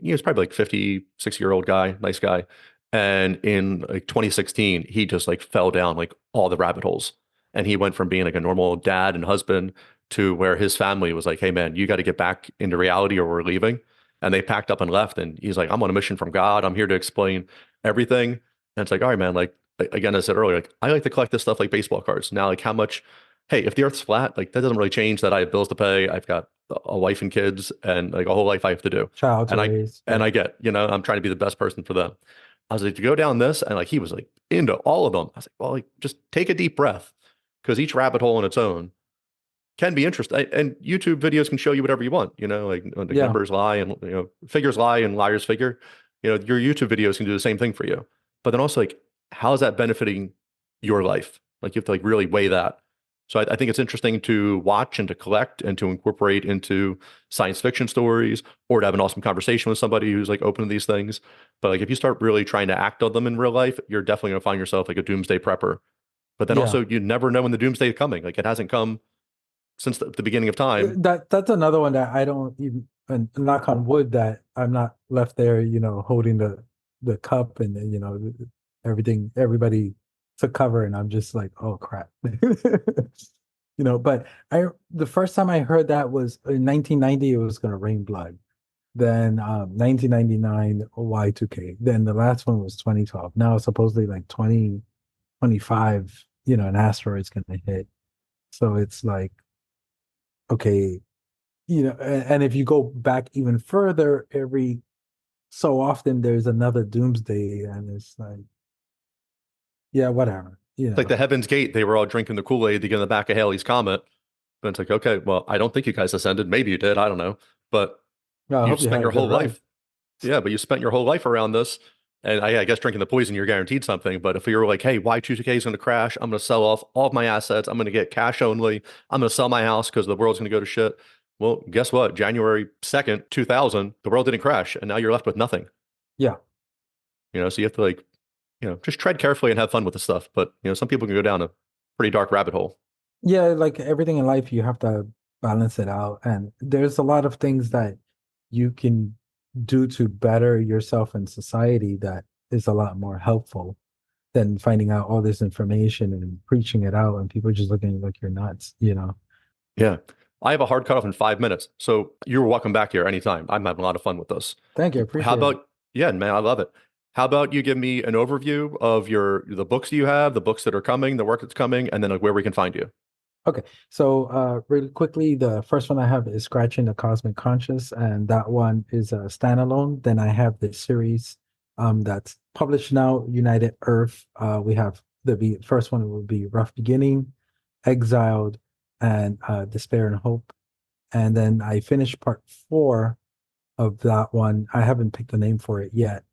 was probably like 50, 60-year-old guy, nice guy. And in like 2016, he just like fell down like all the rabbit holes. And he went from being like a normal dad and husband to where his family was like, hey man, you got to get back into reality or we're leaving. And they packed up and left. And he's like, I'm on a mission from God. I'm here to explain everything. And it's like, all right, man, like again, I said earlier, like I like to collect this stuff like baseball cards. Now, like how much, hey, if the earth's flat, like that doesn't really change that I have bills to pay. I've got a wife and kids and like a whole life I have to do. Child to And I raise. and Yeah. I get, I'm trying to be the best person for them. I was like, to go down this, and like he was like into all of them. I was like, well, like just take a deep breath because each rabbit hole on its own can be interesting. And YouTube videos can show you whatever you want, like Yeah. numbers lie and figures lie and liars figure. Your YouTube videos can do the same thing for you. But then also like, how is that benefiting your life? Like you have to like really weigh that. So I think it's interesting to watch and to collect and to incorporate into science fiction stories or to have an awesome conversation with somebody who's like open to these things. But like if you start really trying to act on them in real life, you're definitely going to find yourself like a doomsday prepper. But then Yeah. also you never know when the doomsday is coming. Like it hasn't come since the beginning of time. That's another one that I don't even, and knock on wood, that I'm not left there, holding the cup and then, everything, everybody took cover, and I'm just like, oh crap. But the first time I heard that was in 1990, it was gonna rain blood. Then 1999 Y2K. Then the last one was 2012. Now supposedly like 2025, an asteroid's gonna hit. So it's like, okay, and if you go back even further, every so often there's another doomsday, and it's like, yeah, whatever, It's like the Heaven's Gate, they were all drinking the Kool-Aid to get in the back of Halley's Comet. But it's like, okay, well, I don't think you guys ascended. Maybe you did. I don't know. But I you've hope you spent had a your good whole run. life. Yeah, but you spent your whole life around this. And I guess drinking the poison, you're guaranteed something. But if you're like, hey, Y2K is going to crash, I'm going to sell off all of my assets. I'm going to get cash only. I'm going to sell my house because the world's going to go to shit. Well, guess what? January 2nd, 2000, the world didn't crash. And now you're left with nothing. Yeah. So you have to like, just tread carefully and have fun with the stuff. But, some people can go down a pretty dark rabbit hole. Yeah, like everything in life, you have to balance it out. And there's a lot of things that you can do to better yourself in society that is a lot more helpful than finding out all this information and preaching it out, and people just looking at you like you're nuts. Yeah. I have a hard cutoff in 5 minutes. So you're welcome back here anytime. I'm having a lot of fun with this. Thank you. I How appreciate it. about, yeah, man, I love it. How about you give me an overview of the books you have, the books that are coming, the work that's coming, and then like where we can find you. Okay, so really quickly, the first one I have is Scratching the Cosmic Conscious, and that one is a standalone. Then I have the series that's published now, United Earth. We have the first one will be Rough Beginning, Exiled, and Despair and Hope. And then I finished part 4 of that one. I haven't picked a name for it yet.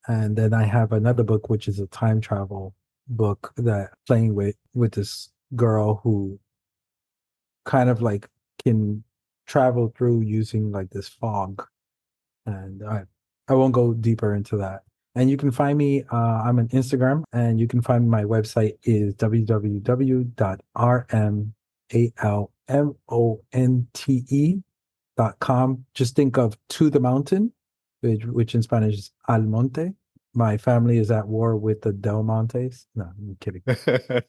And then I have another book, which is a time travel book that playing with this girl who kind of like can travel through using like this fog. And I won't go deeper into that. And you can find me, I'm on Instagram, and you can find my website is www.rmalmonte.com. Just think of To the Mountain, which in Spanish is Almonte. My family is at war with the Del Montes. No, I'm kidding.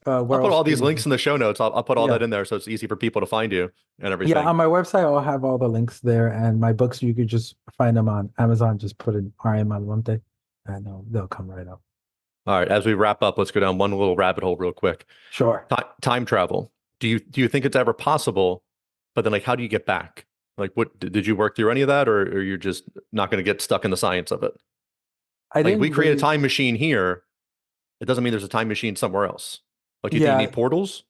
I'll Where put else all can these you? links in the show notes. I'll put all Yeah. that in there so it's easy for people to find you and Yeah, everything. on my website, I'll have all the links there, and my books, you could just find them on Amazon. Just put in RM Almonte, and they'll come right up. All right, as we wrap up, let's go down one little rabbit hole real quick. Sure. Time travel. Do you think it's ever possible? But then like how do you get back? Like what did you work through any of that, or you're just not going to get stuck in the science of it? I Like if we didn't create a really, time machine here, it doesn't mean there's a time machine somewhere else. Like you think you yeah, need portals?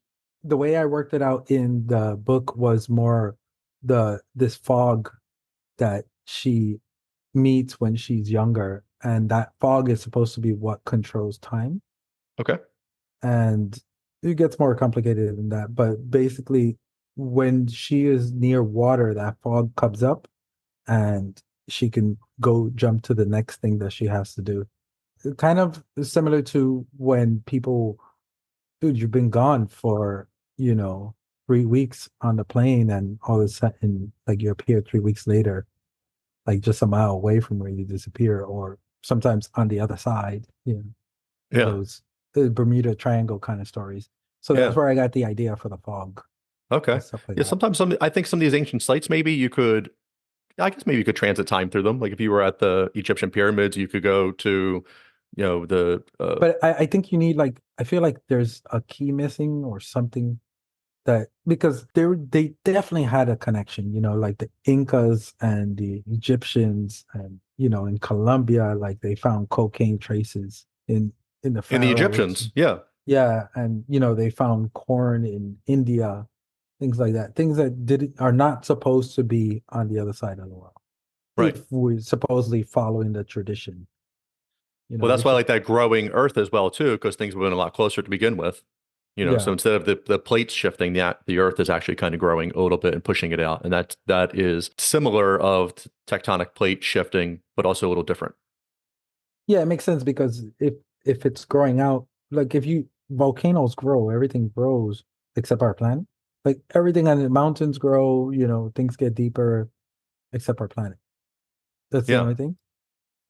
the way I worked it out in the book was more this fog that she meets when she's younger, and that fog is supposed to be what controls time. Okay. And it gets more complicated than that, but basically when she is near water, that fog comes up, and she can go jump to the next thing that she has to do. Kind of similar to when people, dude, you've been gone for, 3 weeks on the plane, and all of a sudden, like, you appear 3 weeks later, like just a mile away from where you disappear, or sometimes on the other side, Yeah. those the Bermuda Triangle kind of stories. So that's Yeah. where I got the idea for the fog Okay. and stuff like Yeah. that. Sometimes I think some of these ancient sites, I guess maybe you could transit time through them. Like if you were at the Egyptian pyramids, you could go to, the, But I think you need, like, I feel like there's a key missing or something, that because they definitely had a connection, like the Incas and the Egyptians, and in Colombia, like they found cocaine traces in the in the pharaohs. Egyptians. Yeah. Yeah, and they found corn in India, things like that. Things that are not supposed to be on the other side of the world. Right. If we're supposedly following the tradition, Well, that's which why I is, like that growing Earth as well too, because things have been a lot closer to begin with. So yeah. instead of the plates shifting, the Earth is actually kind of growing a little bit and pushing it out, and that is similar of tectonic plate shifting, but also a little different. Yeah, it makes sense because if it's growing out, like if you volcanoes grow, everything grows except our planet. Like everything on the mountains grow, things get deeper except our planet. That's the Yeah, only thing.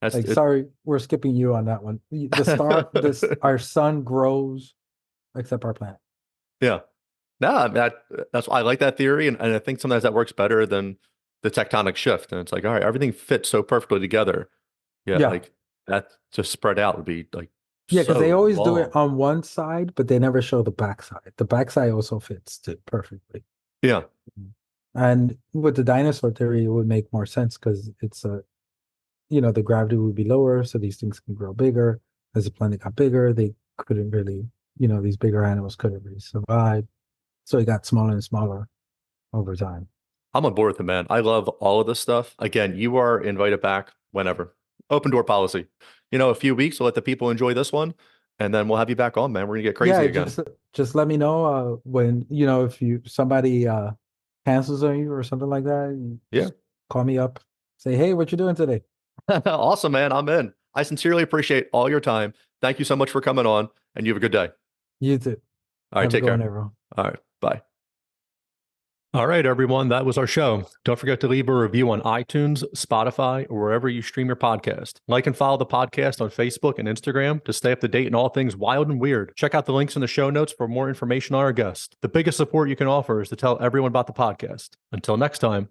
that's Like, it. sorry, we're skipping you on that one. Our sun grows except our planet. Yeah, no, that's I like that theory, and I think sometimes that works better than the tectonic shift. And it's like, all right, everything fits so perfectly together. Yeah, Yeah. like that just spread out would be like Yeah, because they so always do it long. on one side, but they never show the backside. The backside also fits too perfectly. Yeah, And with the dinosaur theory, it would make more sense because the gravity would be lower, so these things can grow bigger. As the planet got bigger, they couldn't really, these bigger animals couldn't really survive. So it got smaller and smaller over time. I'm on board with it, man. I love all of this stuff. Again, you are invited back whenever. Open door policy. A few weeks, we'll let the people enjoy this one, and then we'll have you back on, man. We're gonna get crazy Yeah, again. just let me know when, if somebody cancels on you or something like that, you Yeah. just call me up, say, hey, what you doing today? Awesome, man. I'm in. I sincerely appreciate all your time. Thank you so much for coming on, and you have a good day. You too. All right, Have a take good one, care. everyone. All right, bye. All right, everyone. That was our show. Don't forget to leave a review on iTunes, Spotify, or wherever you stream your podcast. Like and follow the podcast on Facebook and Instagram to stay up to date in all things wild and weird. Check out the links in the show notes for more information on our guests. The biggest support you can offer is to tell everyone about the podcast. Until next time.